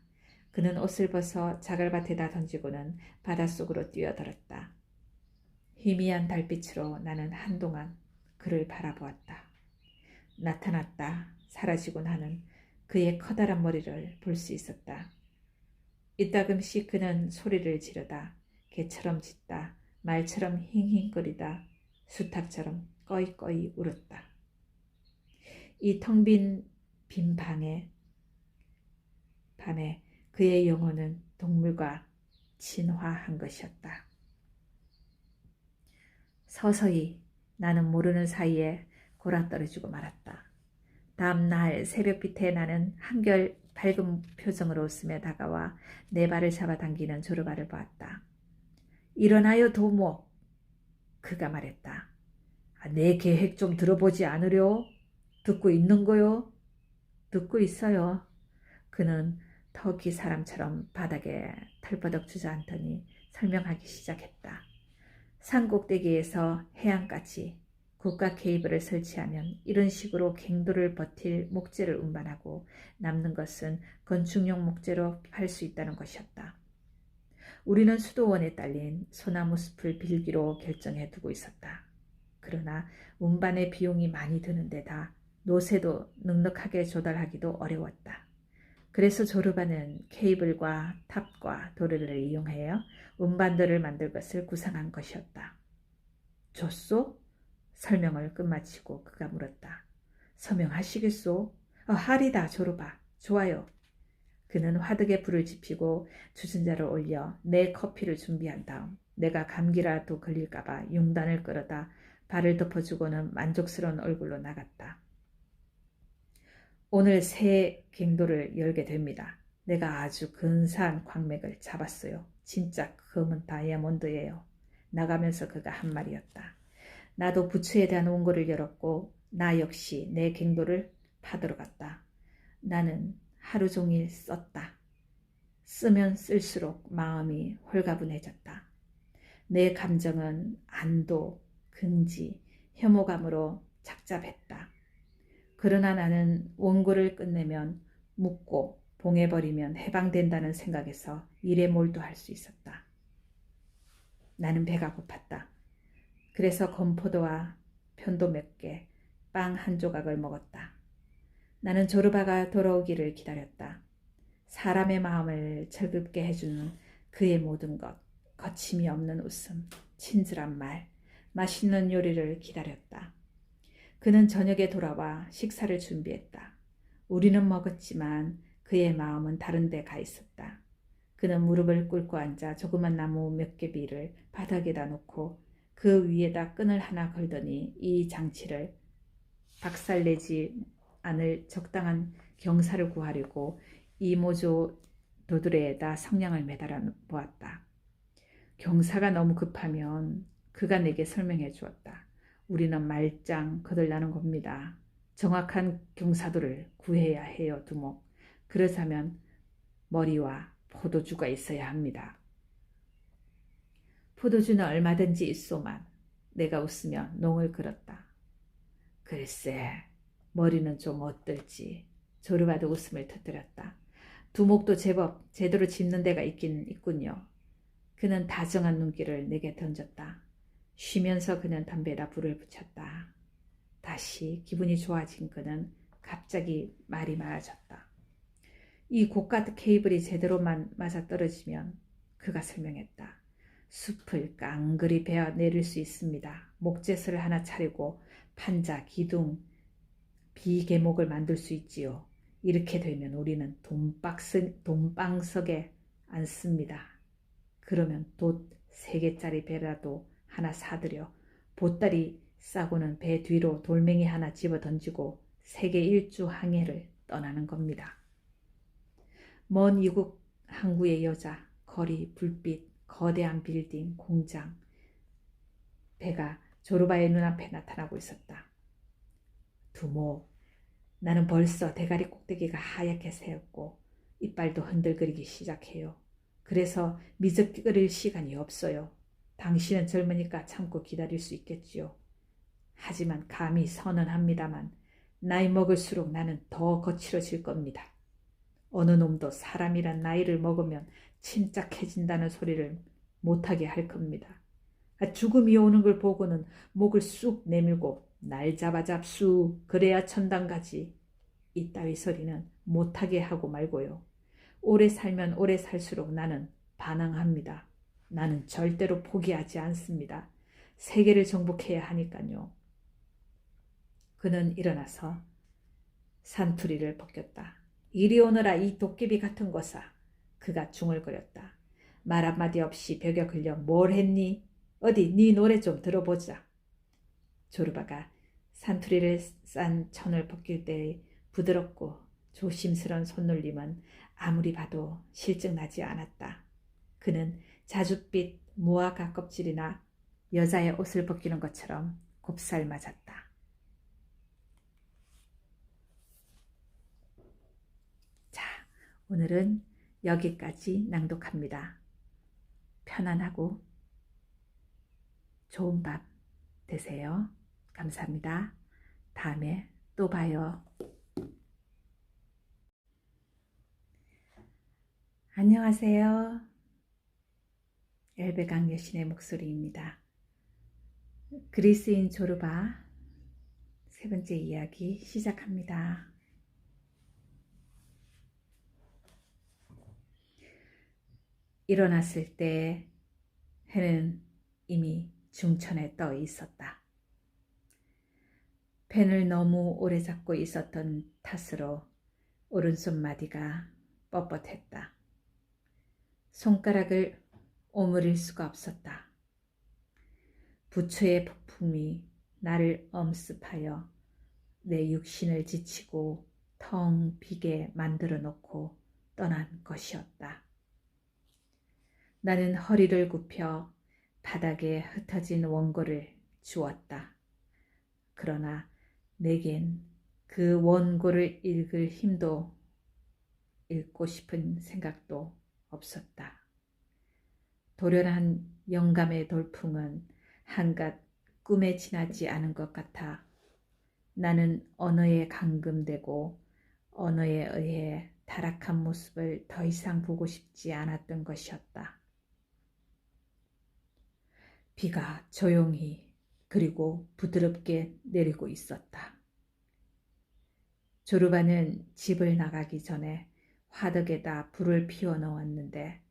그는 옷을 벗어 자갈밭에다 던지고는 바닷속으로 뛰어들었다. 희미한 달빛으로 나는 한동안 그를 바라보았다. 나타났다 사라지곤 하는 그의 커다란 머리를 볼 수 있었다. 이따금씩 그는 소리를 지르다 개처럼 짖다 말처럼 힝힝거리다 수탉처럼 꺼이꺼이 울었다. 이 텅 빈 밤에 그의 영혼은 동물과 진화한 것이었다. 서서히 나는 모르는 사이에 골아떨어지고 말았다. 다음 날 새벽빛에 나는 한결 밝은 표정으로 웃으며 다가와 내 발을 잡아당기는 조르바를 보았다. 일어나요 도모. 그가 말했다. 내 계획 좀 들어보지 않으려? 듣고 있는 거요? 듣고 있어요. 그는 터키 사람처럼 바닥에 털버덕 주저앉더니 설명하기 시작했다. 산 꼭대기에서 해안까지 고가 케이블을 설치하면 이런 식으로 갱도를 버틸 목재를 운반하고 남는 것은 건축용 목재로 팔 수 있다는 것이었다. 우리는 수도원에 딸린 소나무 숲을 빌기로 결정해 두고 있었다. 그러나 운반의 비용이 많이 드는 데다 노새도 넉넉하게 조달하기도 어려웠다. 그래서 조르바는 케이블과 탑과 도르를 이용하여 운반대를 만들 것을 구상한 것이었다. 줬소? 설명을 끝마치고 그가 물었다. 서명하시겠소? 하리다 조르바. 좋아요. 그는 화덕에 불을 지피고 주전자를 올려 내 커피를 준비한 다음 내가 감기라도 걸릴까봐 융단을 끌어다 발을 덮어주고는 만족스러운 얼굴로 나갔다. 오늘 새 갱도를 열게 됩니다. 내가 아주 근사한 광맥을 잡았어요. 진짜 검은 다이아몬드예요. 나가면서 그가 한 말이었다. 나도 부츠에 대한 원고를 열었고 나 역시 내 갱도를 파들어 갔다. 나는 하루 종일 썼다. 쓰면 쓸수록 마음이 홀가분해졌다. 내 감정은 안도, 긍지, 혐오감으로 착잡했다. 그러나 나는 원고를 끝내면 묻고 봉해버리면 해방된다는 생각에서 일에 몰두할 수 있었다. 나는 배가 고팠다. 그래서 건포도와 편도 몇 개, 빵 한 조각을 먹었다. 나는 조르바가 돌아오기를 기다렸다. 사람의 마음을 즐겁게 해주는 그의 모든 것, 거침이 없는 웃음, 친절한 말, 맛있는 요리를 기다렸다. 그는 저녁에 돌아와 식사를 준비했다. 우리는 먹었지만 그의 마음은 다른 데 가 있었다. 그는 무릎을 꿇고 앉아 조그만 나무 몇 개비를 바닥에다 놓고 그 위에다 끈을 하나 걸더니 이 장치를 박살내지 않을 적당한 경사를 구하려고 이모조 도드레에다 성냥을 매달아 보았다. 경사가 너무 급하면 그가 내게 설명해 주었다. 우리는 말짱 거들나는 겁니다. 정확한 경사도를 구해야 해요, 두목. 그러자면 머리와 포도주가 있어야 합니다. 포도주는 얼마든지 있소만. 내가 웃으며 농을 그렸다. 글쎄, 머리는 좀 어떨지. 조르바도 웃음을 터뜨렸다. 두목도 제법 제대로 짚는 데가 있긴 있군요. 그는 다정한 눈길을 내게 던졌다. 쉬면서 그는 담배에다 불을 붙였다. 다시 기분이 좋아진 그는 갑자기 말이 많아졌다. 이 고가 케이블이 제대로만 맞아떨어지면 그가 설명했다. 숲을 깡그리 베어 내릴 수 있습니다. 목재슬을 하나 차리고 판자, 기둥, 비계목을 만들 수 있지요. 이렇게 되면 우리는 돈방석에 앉습니다. 그러면 돛 3개짜리 배라도 하나 사들여 보따리 싸고는 배 뒤로 돌멩이 하나 집어 던지고 세계 일주 항해를 떠나는 겁니다. 먼 이국 항구의 여자, 거리, 불빛, 거대한 빌딩, 공장, 배가 조르바의 눈앞에 나타나고 있었다. 두모, 나는 벌써 대가리 꼭대기가 하얗게 새었고 이빨도 흔들거리기 시작해요. 그래서 미적거릴 시간이 없어요. 당신은 젊으니까 참고 기다릴 수 있겠지요. 하지만 감히 선언합니다만 나이 먹을수록 나는 더 거칠어질 겁니다. 어느 놈도 사람이란 나이를 먹으면 침착해진다는 소리를 못하게 할 겁니다. 죽음이 오는 걸 보고는 목을 쑥 내밀고 날 잡아잡수 그래야 천당 가지. 이따위 소리는 못하게 하고 말고요. 오래 살면 오래 살수록 나는 반항합니다. 나는 절대로 포기하지 않습니다. 세계를 정복해야 하니까요. 그는 일어나서 산투리를 벗겼다. 이리 오너라 이 도깨비 같은 것아. 그가 중얼거렸다. 말 한마디 없이 벽에 걸려 뭘 했니? 어디 네 노래 좀 들어보자. 조르바가 산투리를 싼 천을 벗길 때의 부드럽고 조심스런 손놀림은 아무리 봐도 실증나지 않았다. 그는 자줏빛 무화과 껍질이나 여자의 옷을 벗기는 것처럼 곱살 맞았다. 자, 오늘은 여기까지 낭독합니다. 편안하고 좋은 밤 되세요. 감사합니다. 다음에 또 봐요. 안녕하세요. 엘베강 여신의 목소리입니다. 그리스인 조르바 세 번째 이야기 시작합니다. 일어났을 때 해는 이미 중천에 떠 있었다. 펜을 너무 오래 잡고 있었던 탓으로 오른손 마디가 뻣뻣했다. 손가락을 오므릴 수가 없었다. 부처의 폭풍이 나를 엄습하여 내 육신을 지치고 텅 비게 만들어 놓고 떠난 것이었다. 나는 허리를 굽혀 바닥에 흩어진 원고를 주었다. 그러나 내겐 그 원고를 읽을 힘도 읽고 싶은 생각도 없었다. 도련한 영감의 돌풍은 한갓 꿈에 지나지 않은 것 같아 나는 언어에 감금되고 언어에 의해 타락한 모습을 더 이상 보고 싶지 않았던 것이었다. 비가 조용히 그리고 부드럽게 내리고 있었다. 조르바는 집을 나가기 전에 화덕에다 불을 피워 넣었는데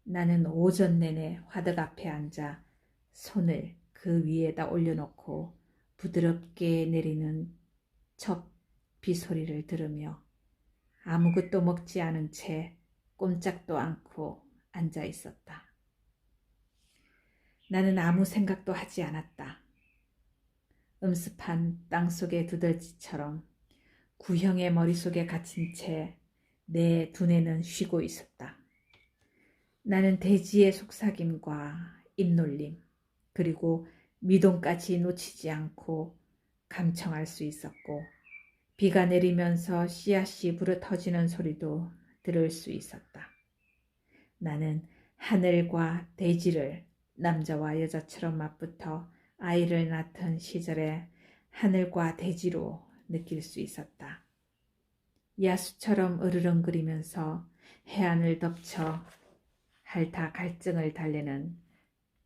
나는 오전 내내 화덕 앞에 앉아 손을 그 위에다 올려놓고 부드럽게 내리는 첫 비 소리를 들으며 아무것도 먹지 않은 채 꼼짝도 않고 앉아 있었다. 나는 아무 생각도 하지 않았다. 음습한 땅속의 두더지처럼 구형의 머릿속에 갇힌 채 내 두뇌는 쉬고 있었다. 나는 대지의 속삭임과 입놀림 그리고 미동까지 놓치지 않고 감청할 수 있었고 비가 내리면서 씨앗이 부러터지는 소리도 들을 수 있었다. 나는 하늘과 대지를 남자와 여자처럼 맞붙어 아이를 낳던 시절에 하늘과 대지로 느낄 수 있었다. 야수처럼 으르렁거리면서 해안을 덮쳐 핥아 갈증을 달래는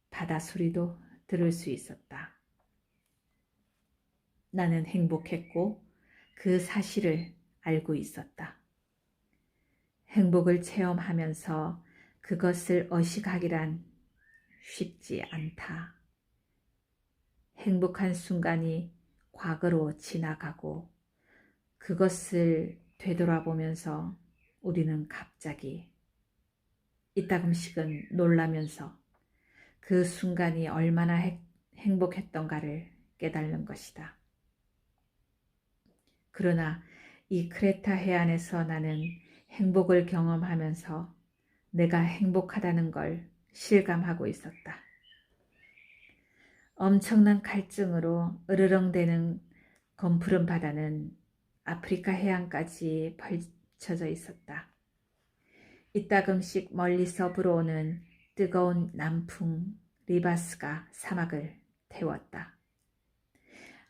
바다 소리도 들을 수 있었다. 나는 행복했고 그 사실을 알고 있었다. 행복을 체험하면서 그것을 의식하기란 쉽지 않다. 행복한 순간이 과거로 지나가고 그것을 되돌아보면서 우리는 갑자기 이따금씩은 놀라면서 그 순간이 얼마나 행복했던가를 깨닫는 것이다. 그러나 이 크레타 해안에서 나는 행복을 경험하면서 내가 행복하다는 걸 실감하고 있었다. 엄청난 갈증으로 으르렁대는 검푸른 바다는 아프리카 해안까지 펼쳐져 있었다. 이따금씩 멀리서 불어오는 뜨거운 남풍 리바스가 사막을 태웠다.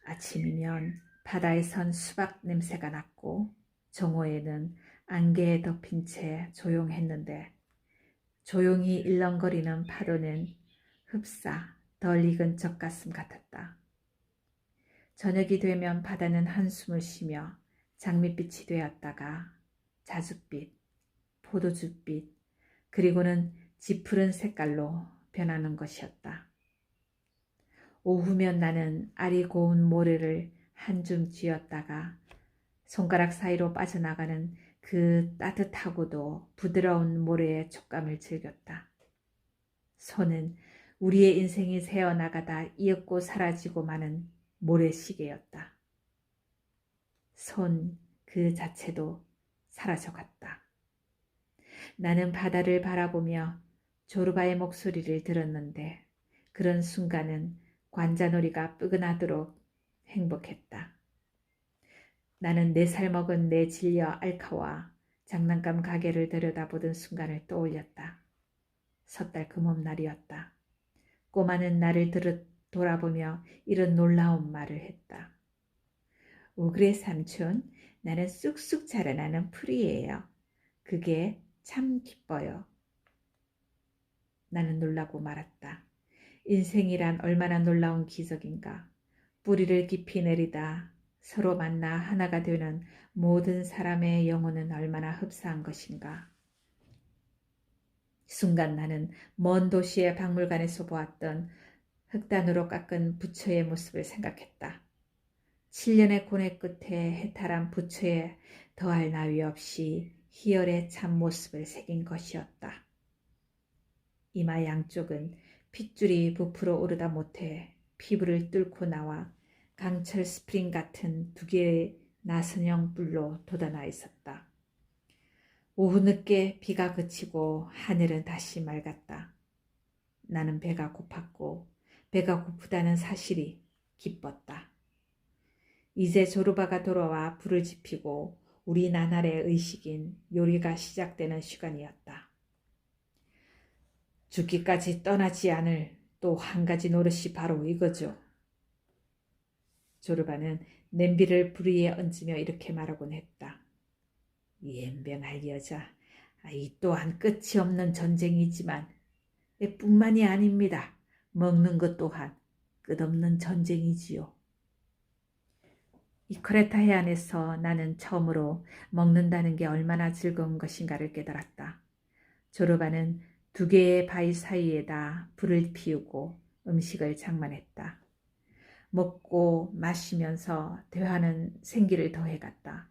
아침이면 바다에선 수박 냄새가 났고 정오에는 안개에 덮인 채 조용했는데 조용히 일렁거리는 파도는 흡사 덜 익은 젖가슴 같았다. 저녁이 되면 바다는 한숨을 쉬며 장밋빛이 되었다가 자줏빛, 포도주빛, 그리고는 짙푸른 색깔로 변하는 것이었다. 오후면 나는 알이 고운 모래를 한 줌 쥐었다가 손가락 사이로 빠져나가는 그 따뜻하고도 부드러운 모래의 촉감을 즐겼다. 손은 우리의 인생이 새어나가다 이윽고 사라지고 마는 모래시계였다. 손 그 자체도 사라져갔다. 나는 바다를 바라보며 조르바의 목소리를 들었는데 그런 순간은 관자놀이가 쁘근하도록 행복했다. 나는 4살 먹은 내 진려 알카와 장난감 가게를 들여다보던 순간을 떠올렸다. 섣달 금음날이었다. 꼬마는 나를 돌아보며 이런 놀라운 말을 했다. 오그레 삼촌, 나는 쑥쑥 자라나는 풀이에요. 그게 참 기뻐요. 나는 놀라고 말았다. 인생이란 얼마나 놀라운 기적인가. 뿌리를 깊이 내리다 서로 만나 하나가 되는 모든 사람의 영혼은 얼마나 흡사한 것인가. 순간 나는 먼 도시의 박물관에서 보았던 흑단으로 깎은 부처의 모습을 생각했다. 7년의 고뇌 끝에 해탈한 부처에 더할 나위 없이 희열의 참모습을 새긴 것이었다. 이마 양쪽은 핏줄이 부풀어 오르다 못해 피부를 뚫고 나와 강철 스프링 같은 2개의 나선형 뿔로 돋아나 있었다. 오후 늦게 비가 그치고 하늘은 다시 맑았다. 나는 배가 고팠고 배가 고프다는 사실이 기뻤다. 이제 조르바가 돌아와 불을 지피고 우리 나날의 의식인 요리가 시작되는 시간이었다. 죽기까지 떠나지 않을 또 한 가지 노릇이 바로 이거죠. 조르바는 냄비를 불 위에 얹으며 이렇게 말하곤 했다. 연병할 여자, 이 또한 끝이 없는 전쟁이지만 뿐만이 아닙니다. 먹는 것 또한 끝없는 전쟁이지요. 이 크레타 해안에서 나는 처음으로 먹는다는 게 얼마나 즐거운 것인가를 깨달았다. 조르바는 2개의 바위 사이에다 불을 피우고 음식을 장만했다. 먹고 마시면서 대화는 생기를 더해갔다.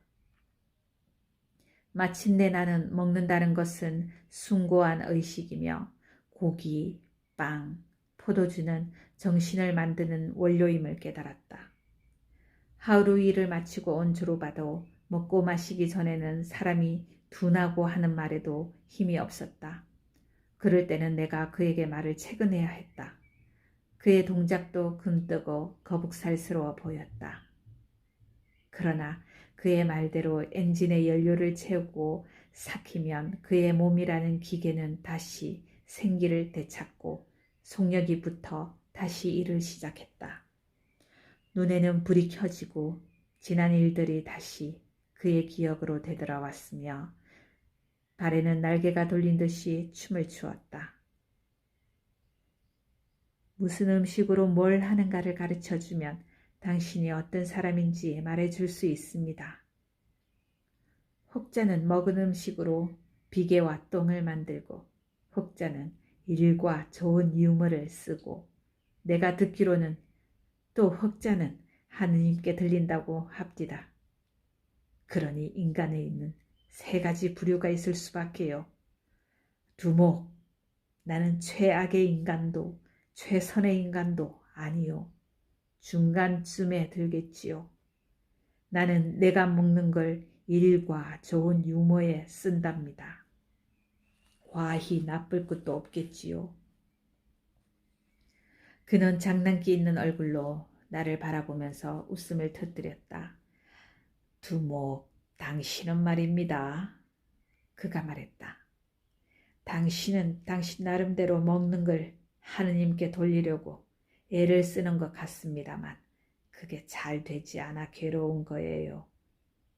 마침내 나는 먹는다는 것은 숭고한 의식이며 고기, 빵, 포도주는 정신을 만드는 원료임을 깨달았다. 하루 일을 마치고 온 조르바도 먹고 마시기 전에는 사람이 둔하고 하는 말에도 힘이 없었다. 그럴 때는 내가 그에게 말을 채근해야 했다. 그의 동작도 금뜨고 거북살스러워 보였다. 그러나 그의 말대로 엔진에 연료를 채우고 삭히면 그의 몸이라는 기계는 다시 생기를 되찾고 속력이 붙어 다시 일을 시작했다. 눈에는 불이 켜지고 지난 일들이 다시 그의 기억으로 되돌아왔으며 발에는 날개가 돌린 듯이 춤을 추었다. 무슨 음식으로 뭘 하는가를 가르쳐주면 당신이 어떤 사람인지 말해줄 수 있습니다. 혹자는 먹은 음식으로 비계와 똥을 만들고 혹자는 일과 좋은 유머를 쓰고 내가 듣기로는 또 혹자는 하느님께 들린다고 합디다. 그러니 인간에 있는 3가지 부류가 있을 수밖에요. 두목, 나는 최악의 인간도 최선의 인간도 아니요. 중간쯤에 들겠지요. 나는 내가 먹는 걸 일과 좋은 유머에 쓴답니다. 과히 나쁠 것도 없겠지요. 그는 장난기 있는 얼굴로 나를 바라보면서 웃음을 터뜨렸다. 두목, 당신은 말입니다. 그가 말했다. 당신은 당신 나름대로 먹는 걸 하느님께 돌리려고 애를 쓰는 것 같습니다만 그게 잘 되지 않아 괴로운 거예요.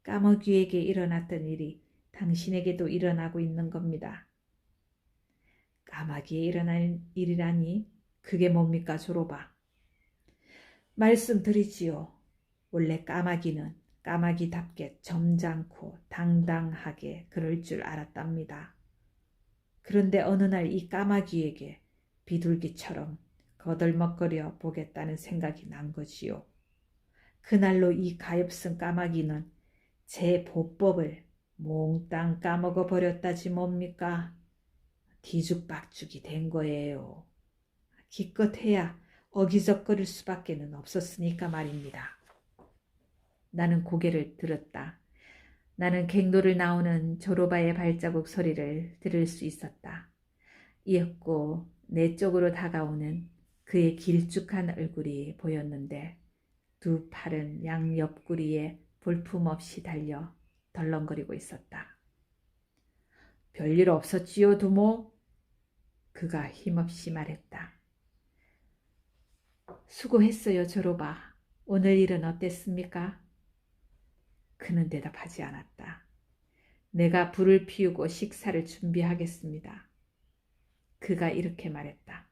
까마귀에게 일어났던 일이 당신에게도 일어나고 있는 겁니다. 까마귀에 일어날 일이라니 그게 뭡니까 조로바? 말씀드리지요. 원래 까마귀는 까마귀답게 점잖고 당당하게 그럴 줄 알았답니다. 그런데 어느 날 이 까마귀에게 비둘기처럼 거들먹거려 보겠다는 생각이 난 거지요. 그날로 이 가엾은 까마귀는 제 보법을 몽땅 까먹어 버렸다지 뭡니까? 뒤죽박죽이 된 거예요. 기껏해야 어기적거릴 수밖에는 없었으니까 말입니다. 나는 고개를 들었다. 나는 갱도를 나오는 조로바의 발자국 소리를 들을 수 있었다. 이었고 내 쪽으로 다가오는 그의 길쭉한 얼굴이 보였는데 두 팔은 양 옆구리에 볼품없이 달려 덜렁거리고 있었다. 별일 없었지요, 두모? 그가 힘없이 말했다. 수고했어요, 조로바. 오늘 일은 어땠습니까? 그는 대답하지 않았다. 내가 불을 피우고 식사를 준비하겠습니다. 그가 이렇게 말했다.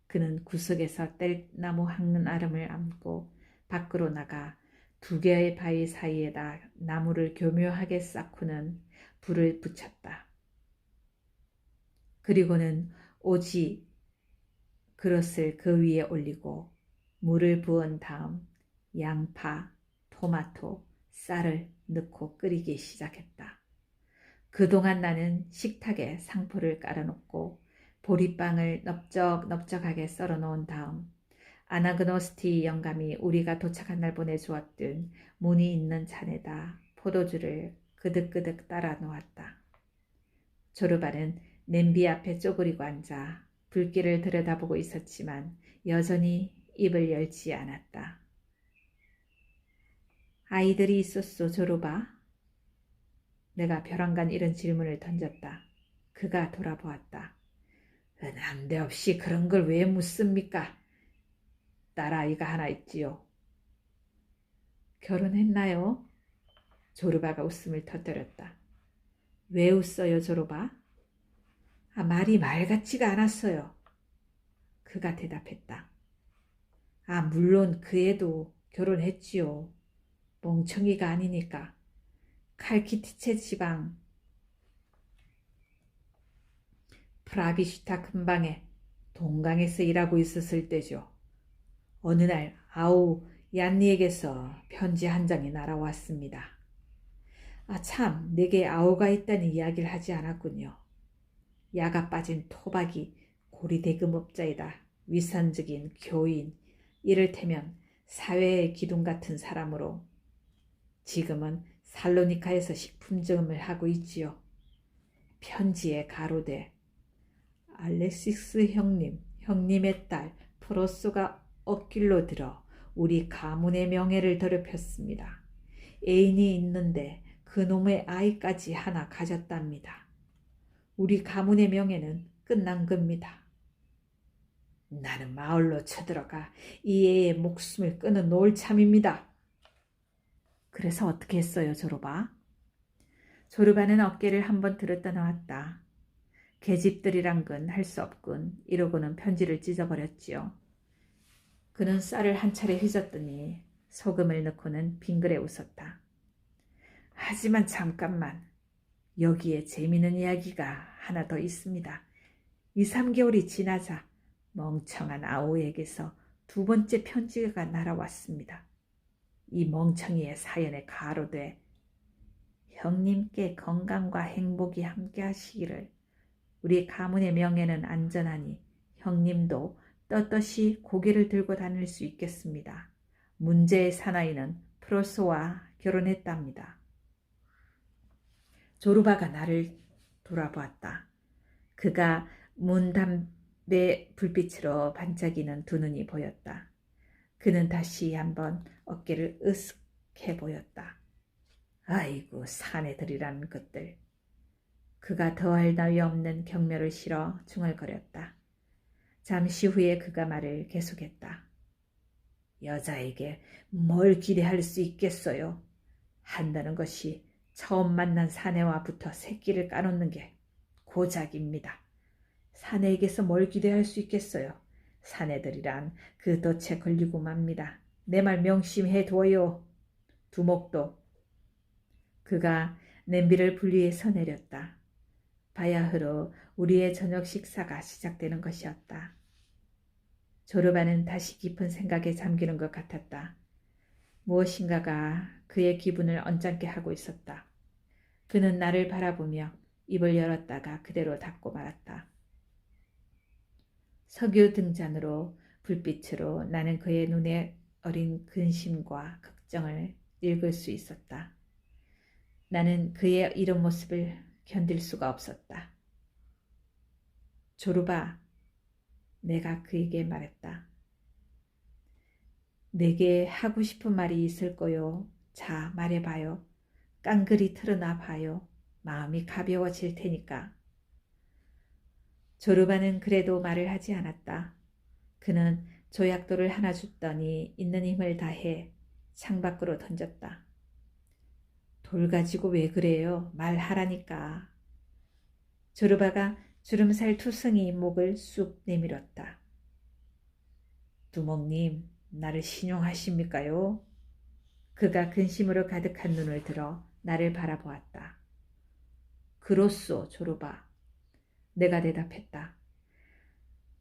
그는 구석에서 뗄나무 한 알음을 안고 밖으로 나가 두 개의 바위 사이에다 나무를 교묘하게 쌓고는 불을 붙였다. 그리고는 오지 그릇을 그 위에 올리고 물을 부은 다음 양파, 토마토, 쌀을 넣고 끓이기 시작했다. 그동안 나는 식탁에 상포를 깔아놓고 보리빵을 넓적넓적하게 썰어놓은 다음 아나그노스티 영감이 우리가 도착한 날 보내주었던 무늬 있는 잔에다 포도주를 그득그득 따라 놓았다. 조르바는 냄비 앞에 쪼그리고 앉아 불길을 들여다보고 있었지만 여전히 입을 열지 않았다. 아이들이 있었소, 조르바? 내가 벼랑간 이런 질문을 던졌다. 그가 돌아보았다. 난데없이 그런 걸 왜 묻습니까? 딸아이가 하나 있지요. 결혼했나요? 조르바가 웃음을 터뜨렸다. 왜 웃어요, 조르바? 말이 말 같지가 않았어요. 그가 대답했다. 물론 그 애도 결혼했지요. 멍청이가 아니니까. 칼키티체 지방 프라비슈타 근방에 동강에서 일하고 있었을 때죠. 어느 날 아우 얀니에게서 편지 한 장이 날아왔습니다. 참, 내게 아우가 있다는 이야기를 하지 않았군요. 야가 빠진 토박이 고리대금업자이다. 위선적인 교인, 이를테면 사회의 기둥 같은 사람으로 지금은 살로니카에서 식품점을 하고 있지요. 편지에 가로되 알렉시스 형님의 딸 프로소가 엇길로 들어 우리 가문의 명예를 더럽혔습니다. 애인이 있는데 그놈의 아이까지 하나 가졌답니다. 우리 가문의 명예는 끝난 겁니다. 나는 마을로 쳐들어가 이 애의 목숨을 끊어 놓을 참입니다. 그래서 어떻게 했어요, 조르바? 조르바는 어깨를 한번 들었다 놨다. 계집들이란 건 할 수 없군. 이러고는 편지를 찢어버렸지요. 그는 쌀을 한 차례 휘젓더니 소금을 넣고는 빙그레 웃었다. 하지만 잠깐만. 여기에 재미있는 이야기가 하나 더 있습니다. 2, 3개월이 지나자 멍청한 아우에게서 두 번째 편지가 날아왔습니다. 이 멍청이의 사연에 가로되 형님께 건강과 행복이 함께 하시기를. 우리 가문의 명예는 안전하니 형님도 떳떳이 고개를 들고 다닐 수 있겠습니다. 문제의 사나이는 프로소와 결혼했답니다. 조르바가 나를 돌아보았다. 그가 문담배 불빛으로 반짝이는 두 눈이 보였다. 그는 다시 한번 어깨를 으쓱해 보였다. 아이고 사내들이라는 것들. 그가 더할 나위 없는 경멸을 실어 중얼거렸다. 잠시 후에 그가 말을 계속했다. 여자에게 뭘 기대할 수 있겠어요? 한다는 것이 처음 만난 사내와부터 새끼를 까놓는 게 고작입니다. 사내에게서 뭘 기대할 수 있겠어요? 사내들이란 그 덫에 걸리고 맙니다. 내 말 명심해 둬요. 두목도. 그가 냄비를 분리해서 내렸다. 바야흐로 우리의 저녁 식사가 시작되는 것이었다. 조르바는 다시 깊은 생각에 잠기는 것 같았다. 무엇인가가 그의 기분을 언짢게 하고 있었다. 그는 나를 바라보며 입을 열었다가 그대로 닫고 말았다. 석유 등잔으로 불빛으로 나는 그의 눈에 어린 근심과 걱정을 읽을 수 있었다. 나는 그의 이런 모습을 견딜 수가 없었다. 조르바, 내가 그에게 말했다. 내게 하고 싶은 말이 있을 거요. 자, 말해봐요. 깡그리 틀어놔 봐요. 마음이 가벼워질 테니까. 조르바는 그래도 말을 하지 않았다. 그는 조약돌을 하나 줬더니 있는 힘을 다해 창밖으로 던졌다. 돌 가지고 왜 그래요? 말하라니까. 조르바가 주름살 투성이 목을 쑥 내밀었다. 두목님, 나를 신용하십니까요? 그가 근심으로 가득한 눈을 들어 나를 바라보았다. 그렇소, 조르바. 내가 대답했다.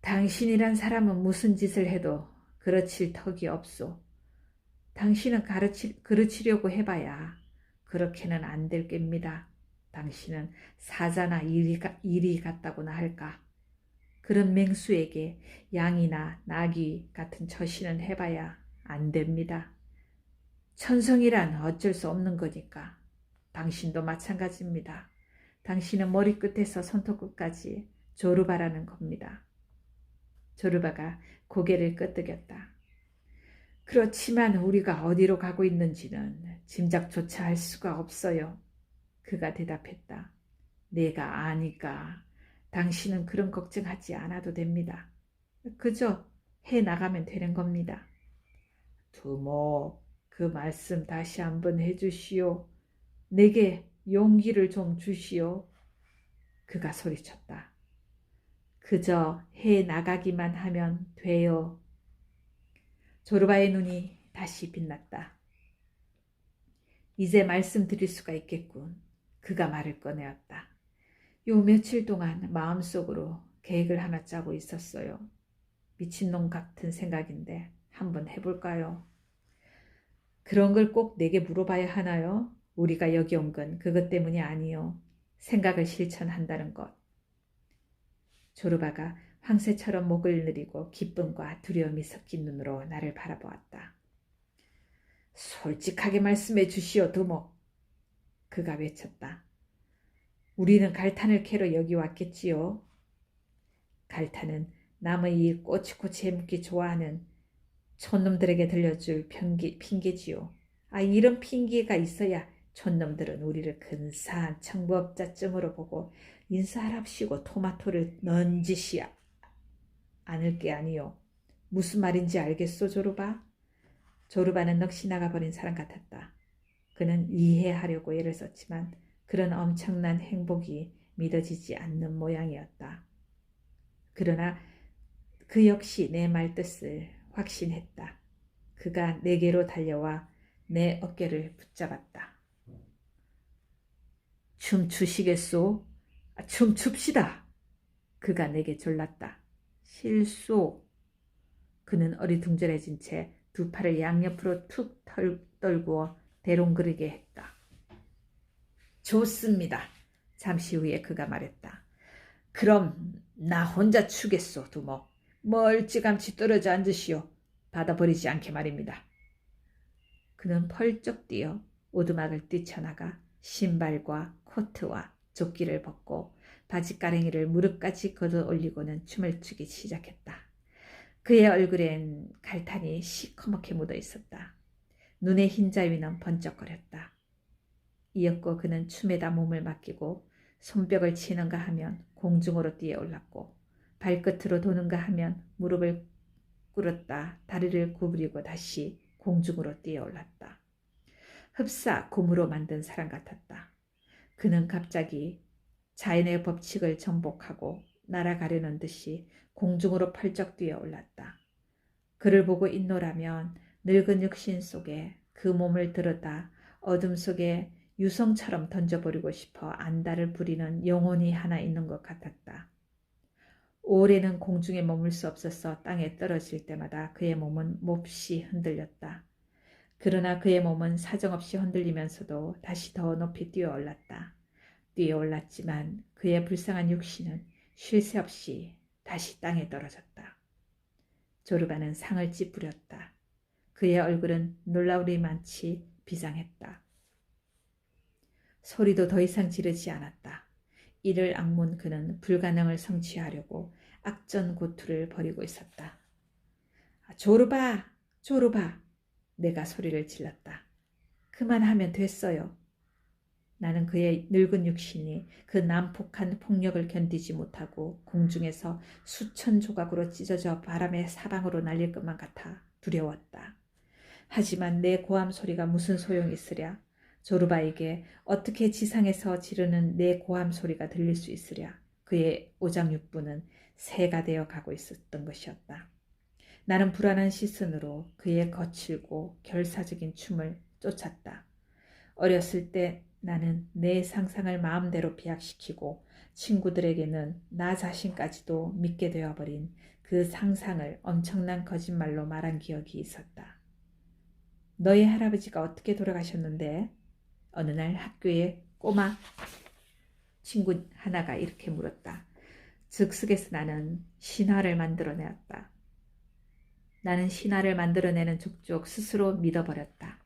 당신이란 사람은 무슨 짓을 해도 그르칠 턱이 없소. 당신은 그르치려고 해봐야 그렇게는 안 될 겁니다. 당신은 사자나 이리 같다고나 할까. 그런 맹수에게 양이나 나귀 같은 처신은 해봐야 안 됩니다. 천성이란 어쩔 수 없는 거니까. 당신도 마찬가지입니다. 당신은 머리끝에서 손톱끝까지 조르바라는 겁니다. 조르바가 고개를 끄덕였다. 그렇지만 우리가 어디로 가고 있는지는 짐작조차 할 수가 없어요. 그가 대답했다. 내가 아니까 당신은 그런 걱정하지 않아도 됩니다. 그저 해나가면 되는 겁니다. 두목, 그 말씀 다시 한번 해주시오. 내게 용기를 좀 주시오. 그가 소리쳤다. 그저 해나가기만 하면 돼요. 조르바의 눈이 다시 빛났다. 이제 말씀드릴 수가 있겠군. 그가 말을 꺼내었다. 요 며칠 동안 마음속으로 계획을 하나 짜고 있었어요. 미친놈 같은 생각인데 한번 해볼까요? 그런 걸 꼭 내게 물어봐야 하나요? 우리가 여기 온 건 그것 때문이 아니요. 생각을 실천한다는 것. 조르바가 황새처럼 목을 내리고 기쁨과 두려움이 섞인 눈으로 나를 바라보았다. 솔직하게 말씀해 주시오, 두목. 그가 외쳤다. 우리는 갈탄을 캐러 여기 왔겠지요. 갈탄은 남의 일 꼬치꼬치 해묻기 좋아하는 촌놈들에게 들려줄 핑계지요. 이런 핑계가 있어야 촌놈들은 우리를 근사한 청부업자쯤으로 보고 인사하랍시고 토마토를 넌지시 않을 게 아니요. 무슨 말인지 알겠소, 조르바? 조르바는 넋이 나가버린 사람 같았다. 그는 이해하려고 애를 썼지만 그런 엄청난 행복이 믿어지지 않는 모양이었다. 그러나 그 역시 내 말뜻을 확신했다. 그가 내게로 달려와 내 어깨를 붙잡았다. 춤추시겠소? 춤춥시다. 그가 내게 졸랐다. 실소. 그는 어리둥절해진 채 두 팔을 양옆으로 툭 떨구어 대롱그르게 했다. 좋습니다. 잠시 후에 그가 말했다. 그럼 나 혼자 추겠소, 두목. 멀찌감치 떨어져 앉으시오. 받아버리지 않게 말입니다. 그는 펄쩍 뛰어 오두막을 뛰쳐나가 신발과 코트와 조끼를 벗고 바지가랭이를 무릎까지 걷어 올리고는 춤을 추기 시작했다. 그의 얼굴엔 갈탄이 시커멓게 묻어 있었다. 눈의 흰자위는 번쩍거렸다. 이윽고 그는 춤에다 몸을 맡기고 손뼉을 치는가 하면 공중으로 뛰어올랐고 발끝으로 도는가 하면 무릎을 꿇었다 다리를 구부리고 다시 공중으로 뛰어올랐다. 흡사 고무로 만든 사람 같았다. 그는 갑자기 자연의 법칙을 정복하고 날아가려는 듯이 공중으로 펄쩍 뛰어올랐다. 그를 보고 있노라면 늙은 육신 속에 그 몸을 들었다 어둠 속에 유성처럼 던져버리고 싶어 안달을 부리는 영혼이 하나 있는 것 같았다. 오래는 공중에 머물 수 없어서 땅에 떨어질 때마다 그의 몸은 몹시 흔들렸다. 그러나 그의 몸은 사정없이 흔들리면서도 다시 더 높이 뛰어올랐다. 뛰어올랐지만 그의 불쌍한 육신은 쉴 새 없이 다시 땅에 떨어졌다. 조르바는 상을 찌푸렸다. 그의 얼굴은 놀라우리만치 비장했다. 소리도 더 이상 지르지 않았다. 이를 악문 그는 불가능을 성취하려고 악전고투를 벌이고 있었다. 조르바! 조르바! 내가 소리를 질렀다. 그만하면 됐어요. 나는 그의 늙은 육신이 그 난폭한 폭력을 견디지 못하고 공중에서 수천 조각으로 찢어져 바람의 사방으로 날릴 것만 같아 두려웠다. 하지만 내 고함 소리가 무슨 소용이 있으랴. 조르바에게 어떻게 지상에서 지르는 내 고함 소리가 들릴 수 있으랴. 그의 오장육부는 새가 되어 가고 있었던 것이었다. 나는 불안한 시선으로 그의 거칠고 결사적인 춤을 쫓았다. 어렸을 때 나는 내 상상을 마음대로 비약시키고 친구들에게는 나 자신까지도 믿게 되어버린 그 상상을 엄청난 거짓말로 말한 기억이 있었다. 너희 할아버지가 어떻게 돌아가셨는데? 어느 날 학교에 꼬마 친구 하나가 이렇게 물었다. 즉석에서 나는 신화를 만들어내었다. 나는 신화를 만들어내는 족족 스스로 믿어버렸다.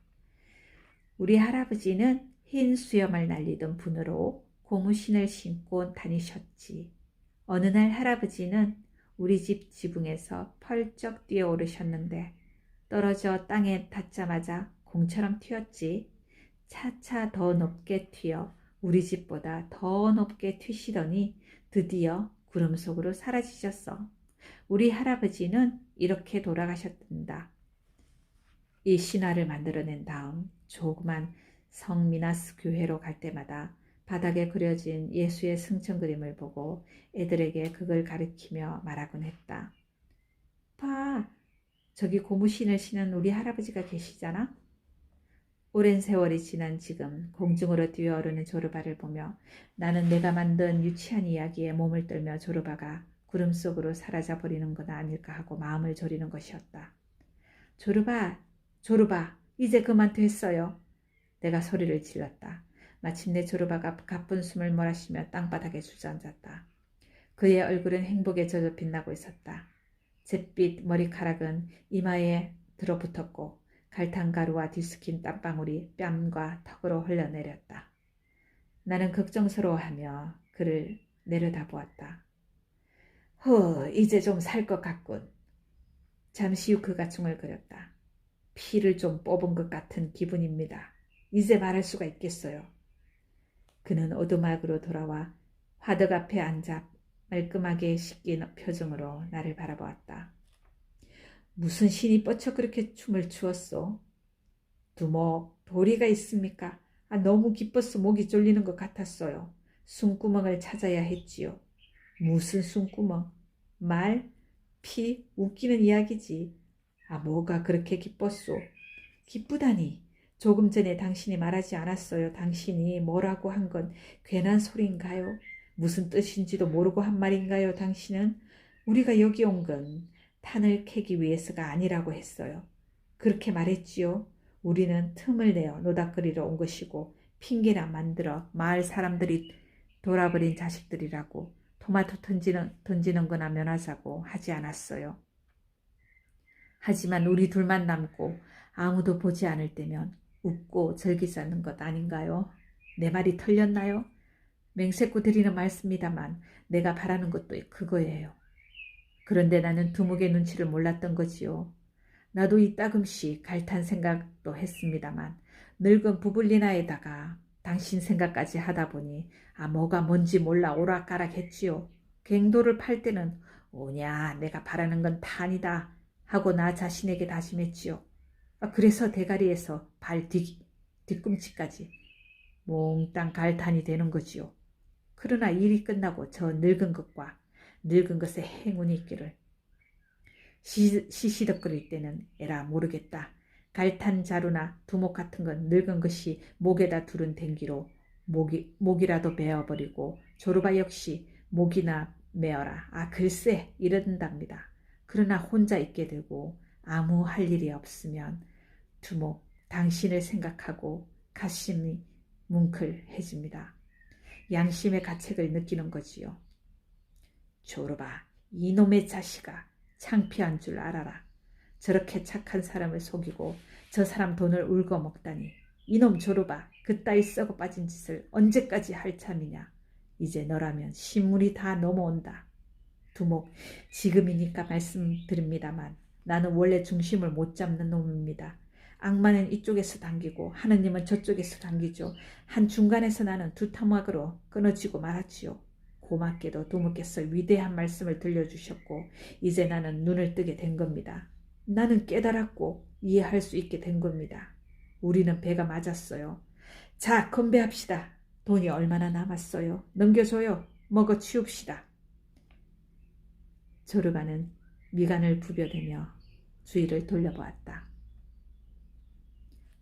우리 할아버지는 흰 수염을 날리던 분으로 고무신을 신고 다니셨지. 어느 날 할아버지는 우리 집 지붕에서 펄쩍 뛰어오르셨는데 떨어져 땅에 닿자마자 공처럼 튀었지. 차차 더 높게 튀어 우리 집보다 더 높게 튀시더니 드디어 구름 속으로 사라지셨어. 우리 할아버지는 이렇게 돌아가셨단다. 이 신화를 만들어낸 다음 조그만 성 미나스 교회로 갈 때마다 바닥에 그려진 예수의 승천 그림을 보고 애들에게 그걸 가리키며 말하곤 했다. 봐, 저기 고무신을 신은 우리 할아버지가 계시잖아. 오랜 세월이 지난 지금 공중으로 뛰어오르는 조르바를 보며 나는 내가 만든 유치한 이야기에 몸을 떨며 조르바가 구름 속으로 사라져 버리는 건 아닐까 하고 마음을 졸이는 것이었다. 조르바, 조르바, 이제 그만 됐어요. 내가 소리를 질렀다. 마침내 조르바가 가쁜 숨을 몰아쉬며 땅바닥에 주저앉았다. 그의 얼굴은 행복에 젖어 빛나고 있었다. 잿빛 머리카락은 이마에 들어붙었고 갈탄가루와 뒤섞인 땀방울이 뺨과 턱으로 흘러내렸다. 나는 걱정스러워하며 그를 내려다보았다. 이제 좀 살 것 같군. 잠시 후 그가 중얼거렸다. 피를 좀 뽑은 것 같은 기분입니다. 이제 말할 수가 있겠어요. 그는 오두막으로 돌아와 화덕 앞에 앉아 말끔하게 씻긴 표정으로 나를 바라보았다. 무슨 신이 뻗쳐 그렇게 춤을 추었소? 두목, 도리가 있습니까? 너무 기뻐서 목이 졸리는 것 같았어요. 숨구멍을 찾아야 했지요. 무슨 숨구멍? 말? 피? 웃기는 이야기지. 뭐가 그렇게 기뻤소? 기쁘다니. 조금 전에 당신이 말하지 않았어요. 당신이 뭐라고 한 건 괜한 소리인가요? 무슨 뜻인지도 모르고 한 말인가요? 당신은 우리가 여기 온 건 탄을 캐기 위해서가 아니라고 했어요. 그렇게 말했지요. 우리는 틈을 내어 노닥거리러 온 것이고 핑계나 만들어 마을 사람들이 돌아버린 자식들이라고 토마토 던지는 거나 면하자고 하지 않았어요. 하지만 우리 둘만 남고 아무도 보지 않을 때면 웃고 즐기자는 것 아닌가요? 내 말이 틀렸나요? 맹세코 드리는 말씀이다만 내가 바라는 것도 그거예요. 그런데 나는 두목의 눈치를 몰랐던 거지요. 나도 이따금씩 갈탄 생각도 했습니다만 늙은 부블리나에다가 당신 생각까지 하다 보니 뭐가 뭔지 몰라 오락가락 했지요. 갱도를 팔 때는 오냐 내가 바라는 건 탄이다 하고 나 자신에게 다짐했지요. 그래서 대가리에서 발 뒤꿈치까지 몽땅 갈탄이 되는 거지요. 그러나 일이 끝나고 저 늙은 것과 늙은 것에 행운이 있기를. 시시덕거릴 때는 에라 모르겠다. 갈탄 자루나 두목 같은 건 늙은 것이 목에다 두른 댕기로 목이라도 베어버리고 조르바 역시 목이나 메어라. 글쎄 이런답니다. 그러나 혼자 있게 되고 아무 할 일이 없으면 두목 당신을 생각하고 가슴이 뭉클해집니다. 양심의 가책을 느끼는 거지요. 조르바 이놈의 자식아 창피한 줄 알아라. 저렇게 착한 사람을 속이고 저 사람 돈을 울고 먹다니. 이놈 조르바, 그따위 썩어 빠진 짓을 언제까지 할 참이냐. 이제 너라면 신문이 다 넘어온다. 두목, 지금이니까 말씀드립니다만 나는 원래 중심을 못 잡는 놈입니다. 악마는 이쪽에서 당기고 하느님은 저쪽에서 당기죠. 한 중간에서 나는 두 타막으로 끊어지고 말았지요. 고맙게도 두목께서 위대한 말씀을 들려주셨고 이제 나는 눈을 뜨게 된 겁니다. 나는 깨달았고 이해할 수 있게 된 겁니다. 우리는 배가 맞았어요. 자, 건배합시다. 돈이 얼마나 남았어요? 넘겨줘요. 먹어 치웁시다. 조르바는 미간을 부벼대며 주위를 돌려보았다.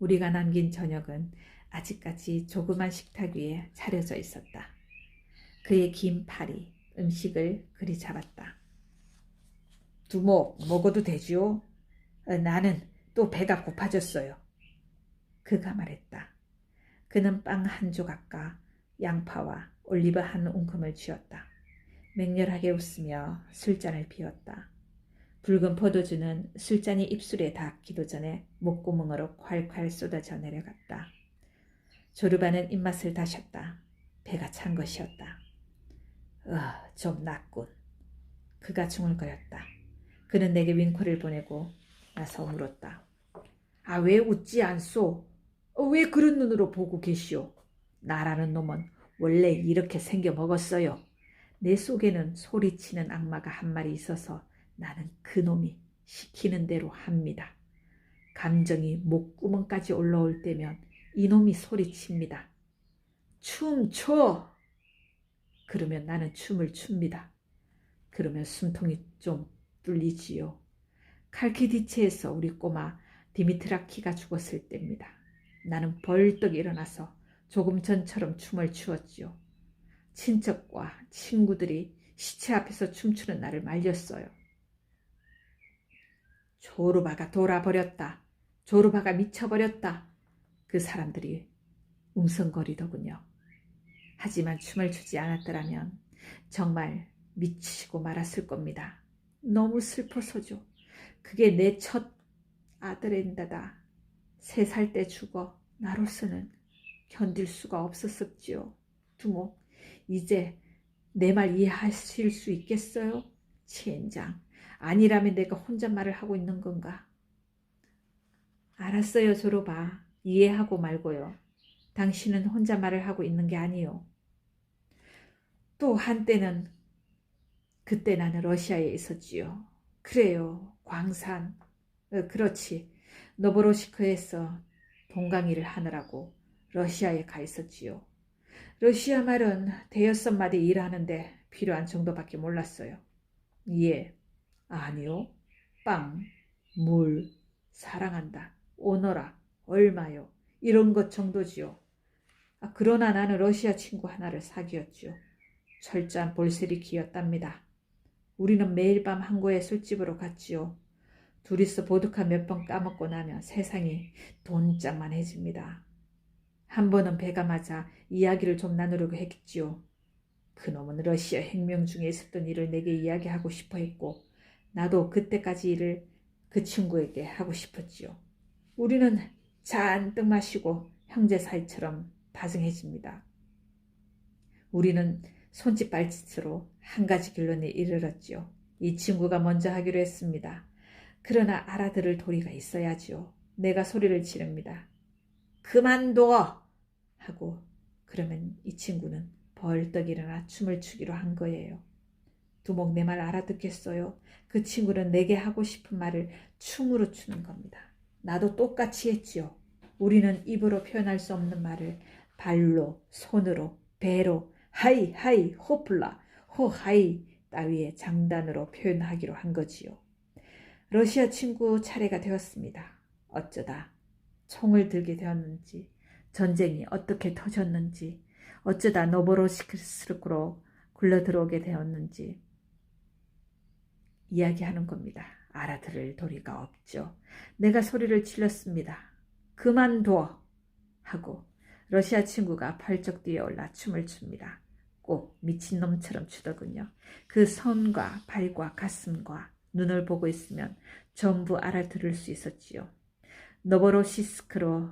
우리가 남긴 저녁은 아직까지 조그만 식탁 위에 차려져 있었다. 그의 긴 팔이 음식을 그리 잡았다. 두목, 먹어도 되지요? 나는 또 배가 고파졌어요. 그가 말했다. 그는 빵 한 조각과 양파와 올리브 한 움큼을 쥐었다. 맹렬하게 웃으며 술잔을 비웠다. 붉은 포도주는 술잔이 입술에 닿기도 전에 목구멍으로 콸콸 쏟아져 내려갔다. 조르바는 입맛을 다셨다. 배가 찬 것이었다. 좀 낫군. 그가 중얼거렸다. 그는 내게 윙크를 보내고 나서 물었다. 왜 웃지 않소? 왜 그런 눈으로 보고 계시오? 나라는 놈은 원래 이렇게 생겨 먹었어요. 내 속에는 소리치는 악마가 한 마리 있어서 나는 그 놈이 시키는 대로 합니다. 감정이 목구멍까지 올라올 때면 이놈이 소리칩니다. 춤춰! 그러면 나는 춤을 춥니다. 그러면 숨통이 좀 뚫리지요. 칼키디체에서 우리 꼬마 디미트라키가 죽었을 때입니다. 나는 벌떡 일어나서 조금 전처럼 춤을 추었지요. 친척과 친구들이 시체 앞에서 춤추는 나를 말렸어요. 조르바가 돌아버렸다. 조르바가 미쳐버렸다. 그 사람들이 웅성거리더군요. 하지만 춤을 추지 않았더라면 정말 미치고 말았을 겁니다. 너무 슬퍼서죠. 그게 내 첫 아들인데다 3살 때 죽어 나로서는 견딜 수가 없었었지요. 두목, 이제 내 말 이해하실 수 있겠어요? 젠장, 아니라면 내가 혼잣말을 하고 있는 건가? 알았어요, 조르바. 이해하고 말고요. 당신은 혼잣말을 하고 있는 게 아니요. 또 한때는 그때 나는 러시아에 있었지요. 그래요, 광산. 그렇지. 노보로시크에서 동강일을 하느라고 러시아에 가 있었지요. 러시아 말은 5마디 일하는데 필요한 정도밖에 몰랐어요. 예, 아니요, 빵, 물, 사랑한다, 오너라, 얼마요, 이런 것 정도지요. 그러나 나는 러시아 친구 하나를 사귀었지요. 철저한 볼세리키였답니다. 우리는 매일 밤 한 곳의 술집으로 갔지요. 둘이서 보드카 몇 번 까먹고 나면 세상이 돈짝만해집니다. 한 번은 배가 맞아 이야기를 좀 나누려고 했지요. 그놈은 러시아 혁명 중에 있었던 일을 내게 이야기하고 싶어 했고 나도 그때까지 일을 그 친구에게 하고 싶었지요. 우리는 잔뜩 마시고 형제 사이처럼 다정해집니다. 우리는 손짓 발짓으로 한 가지 결론에 이르렀지요. 이 친구가 먼저 하기로 했습니다. 그러나 알아들을 도리가 있어야지요. 내가 소리를 지릅니다. 그만둬! 하고 그러면 이 친구는 벌떡 일어나 춤을 추기로 한 거예요. 두목, 내 말 알아듣겠어요? 그 친구는 내게 하고 싶은 말을 춤으로 추는 겁니다. 나도 똑같이 했지요. 우리는 입으로 표현할 수 없는 말을 발로, 손으로, 배로, 하이, 하이, 호플라, 호하이 따위의 장단으로 표현하기로 한 거지요. 러시아 친구 차례가 되었습니다. 어쩌다 총을 들게 되었는지, 전쟁이 어떻게 터졌는지, 어쩌다 노보로시스크로 굴러들어오게 되었는지 이야기하는 겁니다. 알아들을 도리가 없죠. 내가 소리를 질렀습니다. 그만둬! 하고 러시아 친구가 펄쩍 뛰어올라 춤을 춥니다. 꼭 미친놈처럼 추더군요. 그 손과 발과 가슴과 눈을 보고 있으면 전부 알아들을 수 있었지요. 노보로시스크로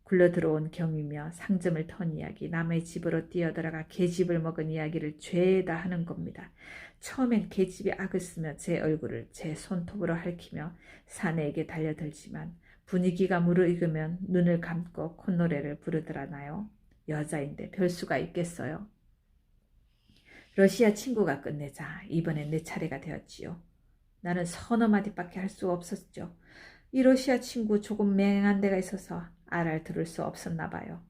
굴러들어온 경위며 상점을 턴 이야기, 남의 집으로 뛰어들어가 계집을 먹은 이야기를 죄다 하는 겁니다. 처음엔 계집이 악을 쓰며 제 얼굴을 제 손톱으로 핥히며 사내에게 달려들지만 분위기가 무르익으면 눈을 감고 콧노래를 부르더라나요. 여자인데 별 수가 있겠어요. 러시아 친구가 끝내자 이번엔 내 차례가 되었지요. 나는 서너 마디밖에 할 수 없었죠. 이 러시아 친구 조금 맹한 데가 있어서 알아들을 수 없었나 봐요.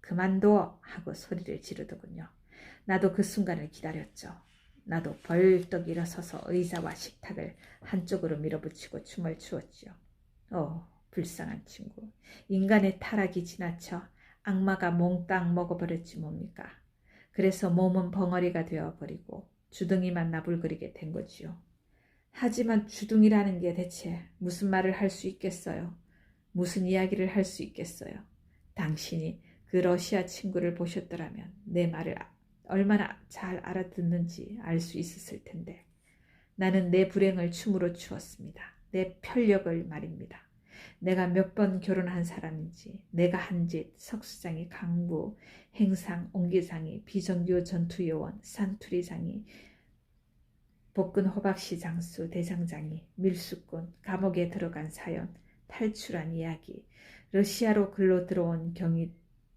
그만둬 하고 소리를 지르더군요. 나도 그 순간을 기다렸죠. 나도 벌떡 일어서서 의자와 식탁을 한쪽으로 밀어붙이고 춤을 추었지요. 불쌍한 친구. 인간의 타락이 지나쳐 악마가 몽땅 먹어버렸지 뭡니까. 그래서 몸은 벙어리가 되어버리고 주둥이만 나불거리게 된 거지요. 하지만 주둥이라는 게 대체 무슨 말을 할 수 있겠어요? 무슨 이야기를 할 수 있겠어요? 당신이 그 러시아 친구를 보셨더라면 내 말을 얼마나 잘 알아듣는지 알 수 있었을 텐데. 나는 내 불행을 춤으로 추었습니다. 내 편력을 말입니다. 내가 몇 번 결혼한 사람인지, 내가 한 짓, 석수장이 강부, 행상, 옹기장이, 비정규 전투요원, 산투리장이, 복근 호박씨 장수, 대장장이, 밀수꾼, 감옥에 들어간 사연, 탈출한 이야기, 러시아로 글로 들어온 경위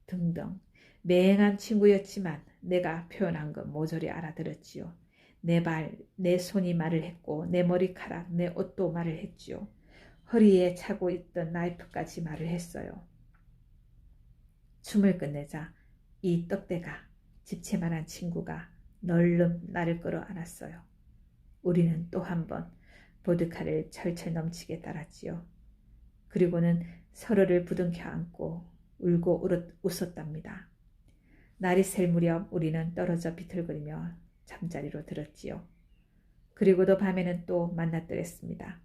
등등. 맹한 친구였지만 내가 표현한 건 모조리 알아들었지요. 내 발, 내 손이 말을 했고 내 머리카락, 내 옷도 말을 했지요. 허리에 차고 있던 나이프까지 말을 했어요. 춤을 끝내자 이 떡대가 집채만한 친구가 널름 나를 끌어안았어요. 우리는 또 한 번 보드카를 철철 넘치게 따랐지요. 그리고는 서로를 부둥켜 안고 울고 웃었답니다. 날이 셀 무렵 우리는 떨어져 비틀거리며 잠자리로 들었지요. 그리고도 밤에는 또 만났더랬습니다.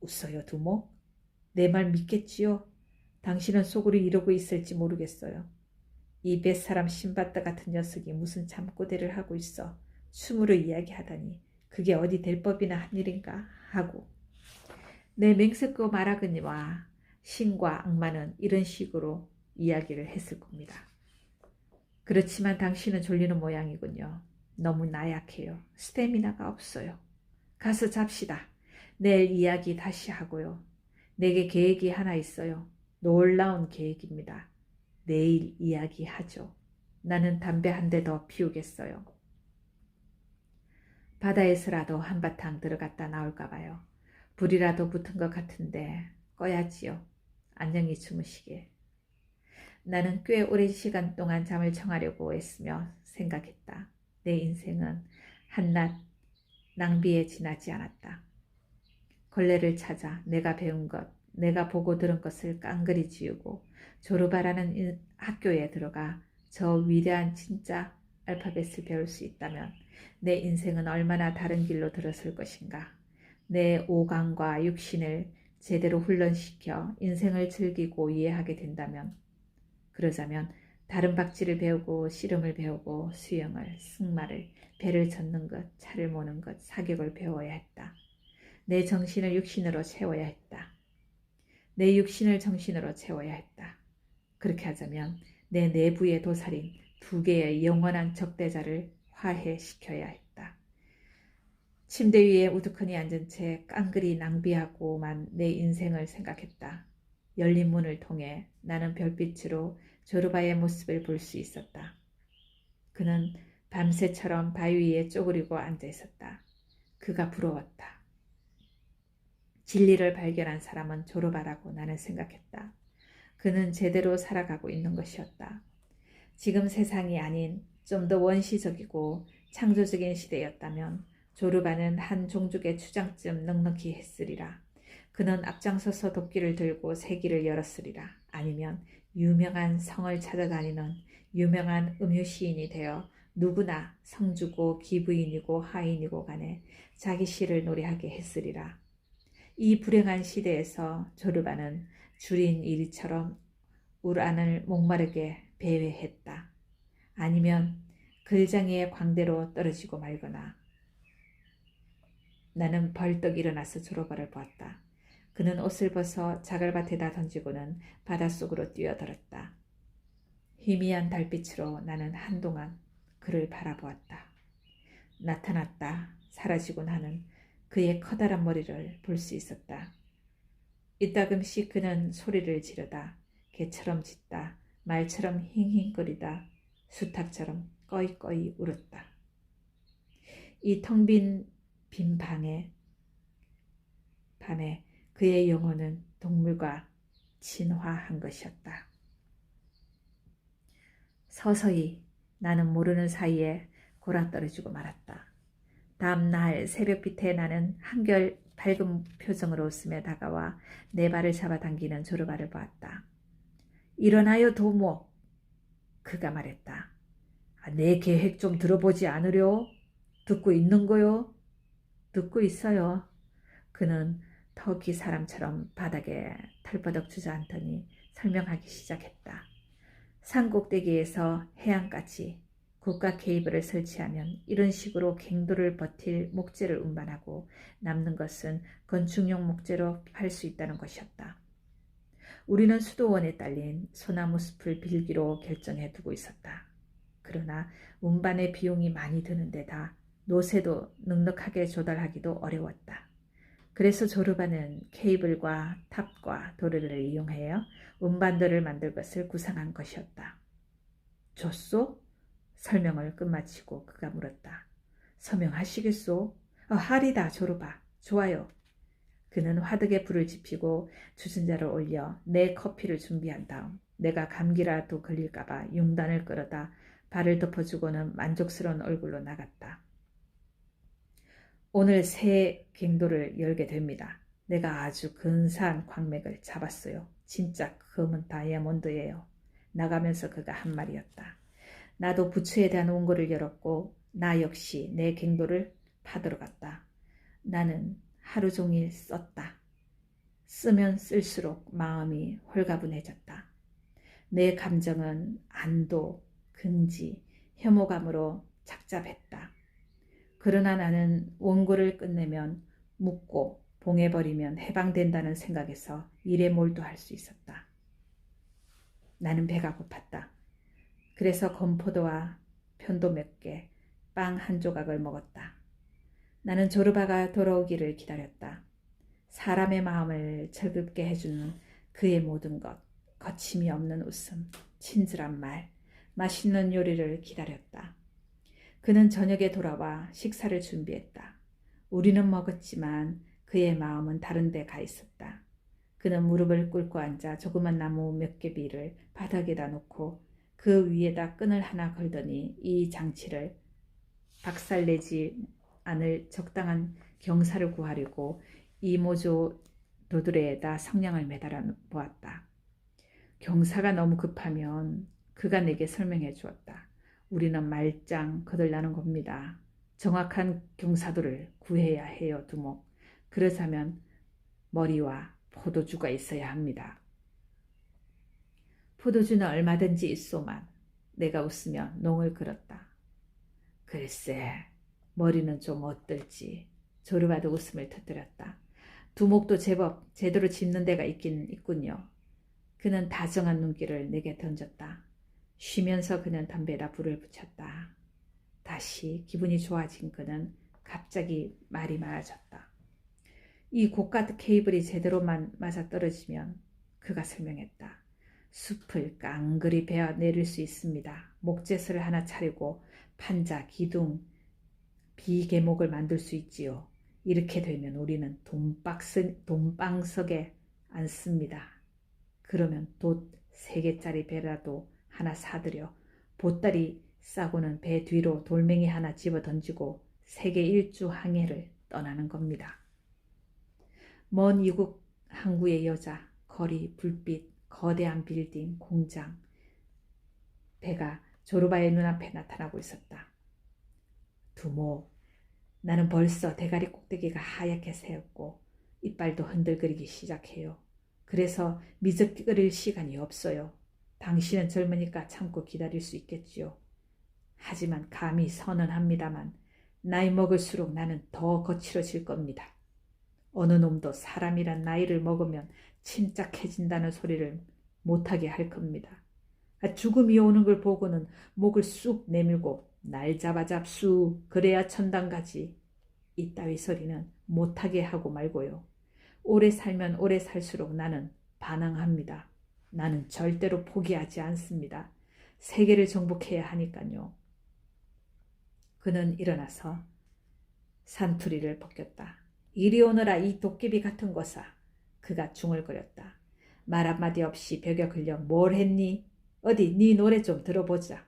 웃어요, 두목? 내 말 믿겠지요? 당신은 속으로 이러고 있을지 모르겠어요. 이 뱃사람 신밧드 같은 녀석이 무슨 잠꼬대를 하고 있어 춤으로 이야기하다니 그게 어디 될 법이나 한 일인가 하고. 내 맹세코 말하거니와 신과 악마는 이런 식으로 이야기를 했을 겁니다. 그렇지만 당신은 졸리는 모양이군요. 너무 나약해요. 스태미나가 없어요. 가서 잡시다. 내일 이야기 다시 하고요. 내게 계획이 하나 있어요. 놀라운 계획입니다. 내일 이야기하죠. 나는 담배 한 대 더 피우겠어요. 바다에서라도 한바탕 들어갔다 나올까 봐요. 불이라도 붙은 것 같은데 꺼야지요. 안녕히 주무시게. 나는 꽤 오랜 시간 동안 잠을 청하려고 애쓰며 생각했다. 내 인생은 한낱 낭비에 지나지 않았다. 걸레를 찾아 내가 배운 것, 내가 보고 들은 것을 깡그리 지우고 조르바라는 학교에 들어가 저 위대한 진짜 알파벳을 배울 수 있다면 내 인생은 얼마나 다른 길로 들었을 것인가. 내 오감과 육신을 제대로 훈련시켜 인생을 즐기고 이해하게 된다면, 그러자면 다른 박질을 배우고 씨름을 배우고 수영을, 승마를, 배를 젓는 것, 차를 모는 것, 사격을 배워야 했다. 내 정신을 육신으로 채워야 했다. 내 육신을 정신으로 채워야 했다. 그렇게 하자면 내 내부의 도살인 두 개의 영원한 적대자를 화해시켜야 했다. 침대 위에 우두커니 앉은 채 깡그리 낭비하고만 내 인생을 생각했다. 열린 문을 통해 나는 별빛으로 조르바의 모습을 볼 수 있었다. 그는 밤새처럼 바위 위에 쪼그리고 앉아 있었다. 그가 부러웠다. 진리를 발견한 사람은 조르바라고 나는 생각했다. 그는 제대로 살아가고 있는 것이었다. 지금 세상이 아닌 좀 더 원시적이고 창조적인 시대였다면 조르바는 한 종족의 추장쯤 넉넉히 했으리라. 그는 앞장서서 도끼를 들고 세기를 열었으리라. 아니면 유명한 성을 찾아다니는 유명한 음유시인이 되어 누구나 성주고 기부인이고 하인이고 간에 자기 시를 노래하게 했으리라. 이 불행한 시대에서 조르바는 줄인 이리처럼 우란을 목마르게 배회했다. 아니면 글장이의 광대로 떨어지고 말거나 나는 벌떡 일어나서 조르바를 보았다. 그는 옷을 벗어 자갈밭에다 던지고는 바닷속으로 뛰어들었다. 희미한 달빛으로 나는 한동안 그를 바라보았다. 나타났다 사라지곤 하는 그의 커다란 머리를 볼 수 있었다. 이따금씩 그는 소리를 지르다 개처럼 짖다 말처럼 힝힝거리다 수탉처럼 꺼이꺼이 울었다. 이 텅 빈 밤에 그의 영혼은 동물과 진화한 것이었다. 서서히 나는 모르는 사이에 골아떨어지고 말았다. 다음 날 새벽빛에 나는 한결 밝은 표정으로 웃으며 다가와 내 발을 잡아당기는 조르바를 보았다. 일어나요 도모. 그가 말했다. 내 계획 좀 들어보지 않으려? 듣고 있는 거요? 듣고 있어요. 그는 터키 사람처럼 바닥에 털버덕 주저앉더니 설명하기 시작했다. 산 꼭대기에서 해안까지 고가 케이블을 설치하면 이런 식으로 갱도를 버틸 목재를 운반하고 남는 것은 건축용 목재로 팔 수 있다는 것이었다. 우리는 수도원에 딸린 소나무 숲을 빌기로 결정해 두고 있었다. 그러나 운반의 비용이 많이 드는 데다 노새도 넉넉하게 조달하기도 어려웠다. 그래서 조르바는 케이블과 탑과 도르를 이용하여 운반대를 만들 것을 구상한 것이었다. 줬소? 설명을 끝마치고 그가 물었다. 서명하시겠소? 하리다 조르바. 좋아요. 그는 화덕에 불을 지피고 주전자를 올려 내 커피를 준비한 다음 내가 감기라도 걸릴까봐 융단을 끌어다 발을 덮어주고는 만족스러운 얼굴로 나갔다. 오늘 새 갱도를 열게 됩니다. 내가 아주 근사한 광맥을 잡았어요. 진짜 검은 다이아몬드예요. 나가면서 그가 한 말이었다. 나도 부츠에 대한 원고를 열었고 나 역시 내 갱도를 파들어 갔다. 나는 하루 종일 썼다. 쓰면 쓸수록 마음이 홀가분해졌다. 내 감정은 안도, 긍지, 혐오감으로 착잡했다. 그러나 나는 원고를 끝내면 묻고 봉해버리면 해방된다는 생각에서 일에 몰두할 수 있었다. 나는 배가 고팠다. 그래서 건포도와 편도 몇 개, 빵 한 조각을 먹었다. 나는 조르바가 돌아오기를 기다렸다. 사람의 마음을 즐겁게 해주는 그의 모든 것, 거침이 없는 웃음, 친절한 말, 맛있는 요리를 기다렸다. 그는 저녁에 돌아와 식사를 준비했다. 우리는 먹었지만 그의 마음은 다른 데 가 있었다. 그는 무릎을 꿇고 앉아 조그만 나무 몇 개비를 바닥에다 놓고 그 위에다 끈을 하나 걸더니 이 장치를 박살내지 않을 적당한 경사를 구하려고 이모조 도드레에다 성냥을 매달아 보았다. 경사가 너무 급하면 그가 내게 설명해 주었다. 우리는 말짱 거들나는 겁니다. 정확한 경사도를 구해야 해요, 두목. 그러자면 머리와 포도주가 있어야 합니다. 포도주는 얼마든지 있소만. 내가 웃으며 농을 그렸다. 글쎄, 머리는 좀 어떨지. 조르바도 웃음을 터뜨렸다. 두목도 제법 제대로 짚는 데가 있긴 있군요. 그는 다정한 눈길을 내게 던졌다. 쉬면서 그는 담배에다 불을 붙였다. 다시 기분이 좋아진 그는 갑자기 말이 많아졌다. 이 고가 케이블이 제대로만 맞아떨어지면 그가 설명했다. 숲을 깡그리 베어 내릴 수 있습니다. 목재설을 하나 차리고 판자, 기둥, 비계목을 만들 수 있지요. 이렇게 되면 우리는 돈방석에 앉습니다. 그러면 돛 3개짜리 배라도 하나 사들여 보따리 싸고는 배 뒤로 돌멩이 하나 집어 던지고 세계 일주 항해를 떠나는 겁니다. 먼 이국 항구의 여자, 거리, 불빛, 거대한 빌딩, 공장, 배가 조르바의 눈앞에 나타나고 있었다. 두모, 나는 벌써 대가리 꼭대기가 하얗게 새었고 이빨도 흔들거리기 시작해요. 그래서 미적거릴 시간이 없어요. 당신은 젊으니까 참고 기다릴 수 있겠지요. 하지만 감히 선언합니다만 나이 먹을수록 나는 더 거칠어질 겁니다. 어느 놈도 사람이란 나이를 먹으면 침착해진다는 소리를 못하게 할 겁니다. 죽음이 오는 걸 보고는 목을 쑥 내밀고 날 잡아잡수 그래야 천당 가지. 이따위 소리는 못하게 하고 말고요. 오래 살면 오래 살수록 나는 반항합니다. 나는 절대로 포기하지 않습니다. 세계를 정복해야 하니까요. 그는 일어나서 산투리를 벗겼다. 이리 오너라 이 도깨비 같은 것아. 그가 중얼거렸다. 말 한마디 없이 벽에 걸려 뭘 했니? 어디 네 노래 좀 들어보자.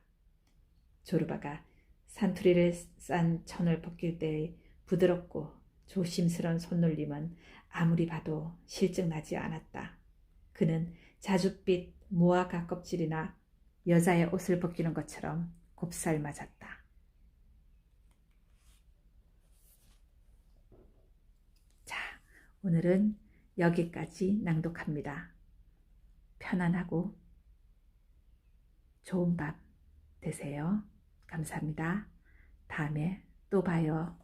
조르바가 산투리를 싼 천을 벗길 때의 부드럽고 조심스런 손놀림은 아무리 봐도 실증나지 않았다. 그는 자줏빛 무화과 껍질이나 여자의 옷을 벗기는 것처럼 곱살 맞았다. 자, 오늘은 여기까지 낭독합니다. 편안하고 좋은 밤 되세요. 감사합니다. 다음에 또 봐요.